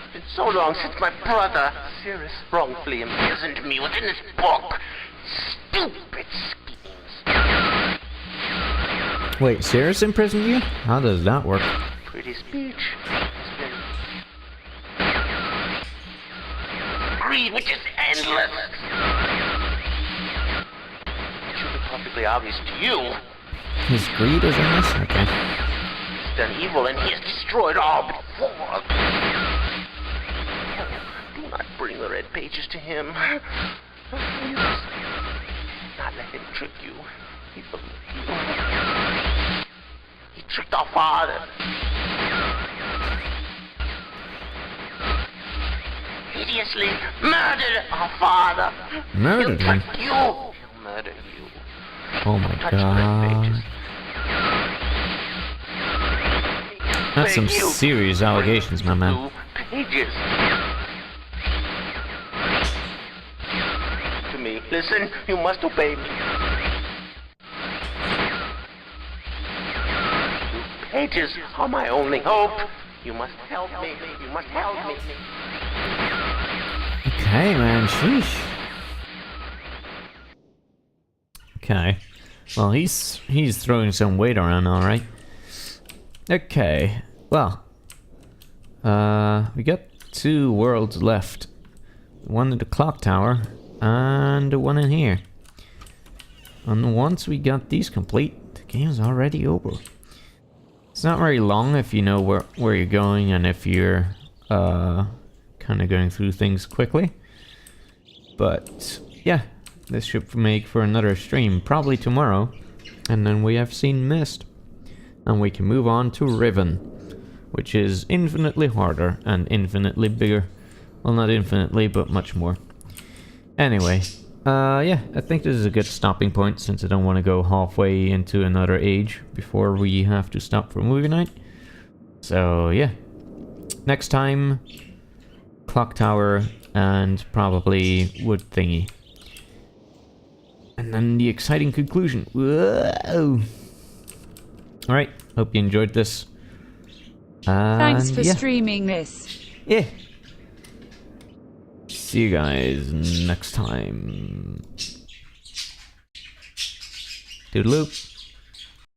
It's been so long since my brother, Cirrus, wrongfully imprisoned me within this book. Stupid schemes. Wait, Cirrus imprisoned you? How does that work? Pretty speech. It's been... greed, which is endless. It should be perfectly obvious to you. His greed is in this? Okay. He's done evil and he has destroyed all before. Do not bring the red pages to him. You must not let him trick you. He tricked our father. Hideously murdered our father. Murdered him? He'll murder you. Oh my Touch the red pages. god. That's some serious allegations, my man. Pages. listen. You must obey me. Pages are my only hope. You must help me. You must help me. Okay, man, sheesh. Okay. Well, he's throwing some weight around, alright. Okay. Well. We got 2 worlds left. One in the clock tower, and the one in here. And once we got these complete, the game's already over. It's not very long if you know where you're going and if you're kind of going through things quickly. But yeah, this should make for another stream, probably tomorrow. And then we have seen Myst. And we can move on to Riven, which is infinitely harder and infinitely bigger. Well, not infinitely, but much more. Anyway, yeah, I think this is a good stopping point since I don't want to go halfway into another age before we have to stop for movie night. So, yeah. Next time, clock tower and probably wood thingy. And then the exciting conclusion. Whoa! Alright, hope you enjoyed this. Thanks for yeah. streaming this. Yeah. See you guys next time. Toodaloop.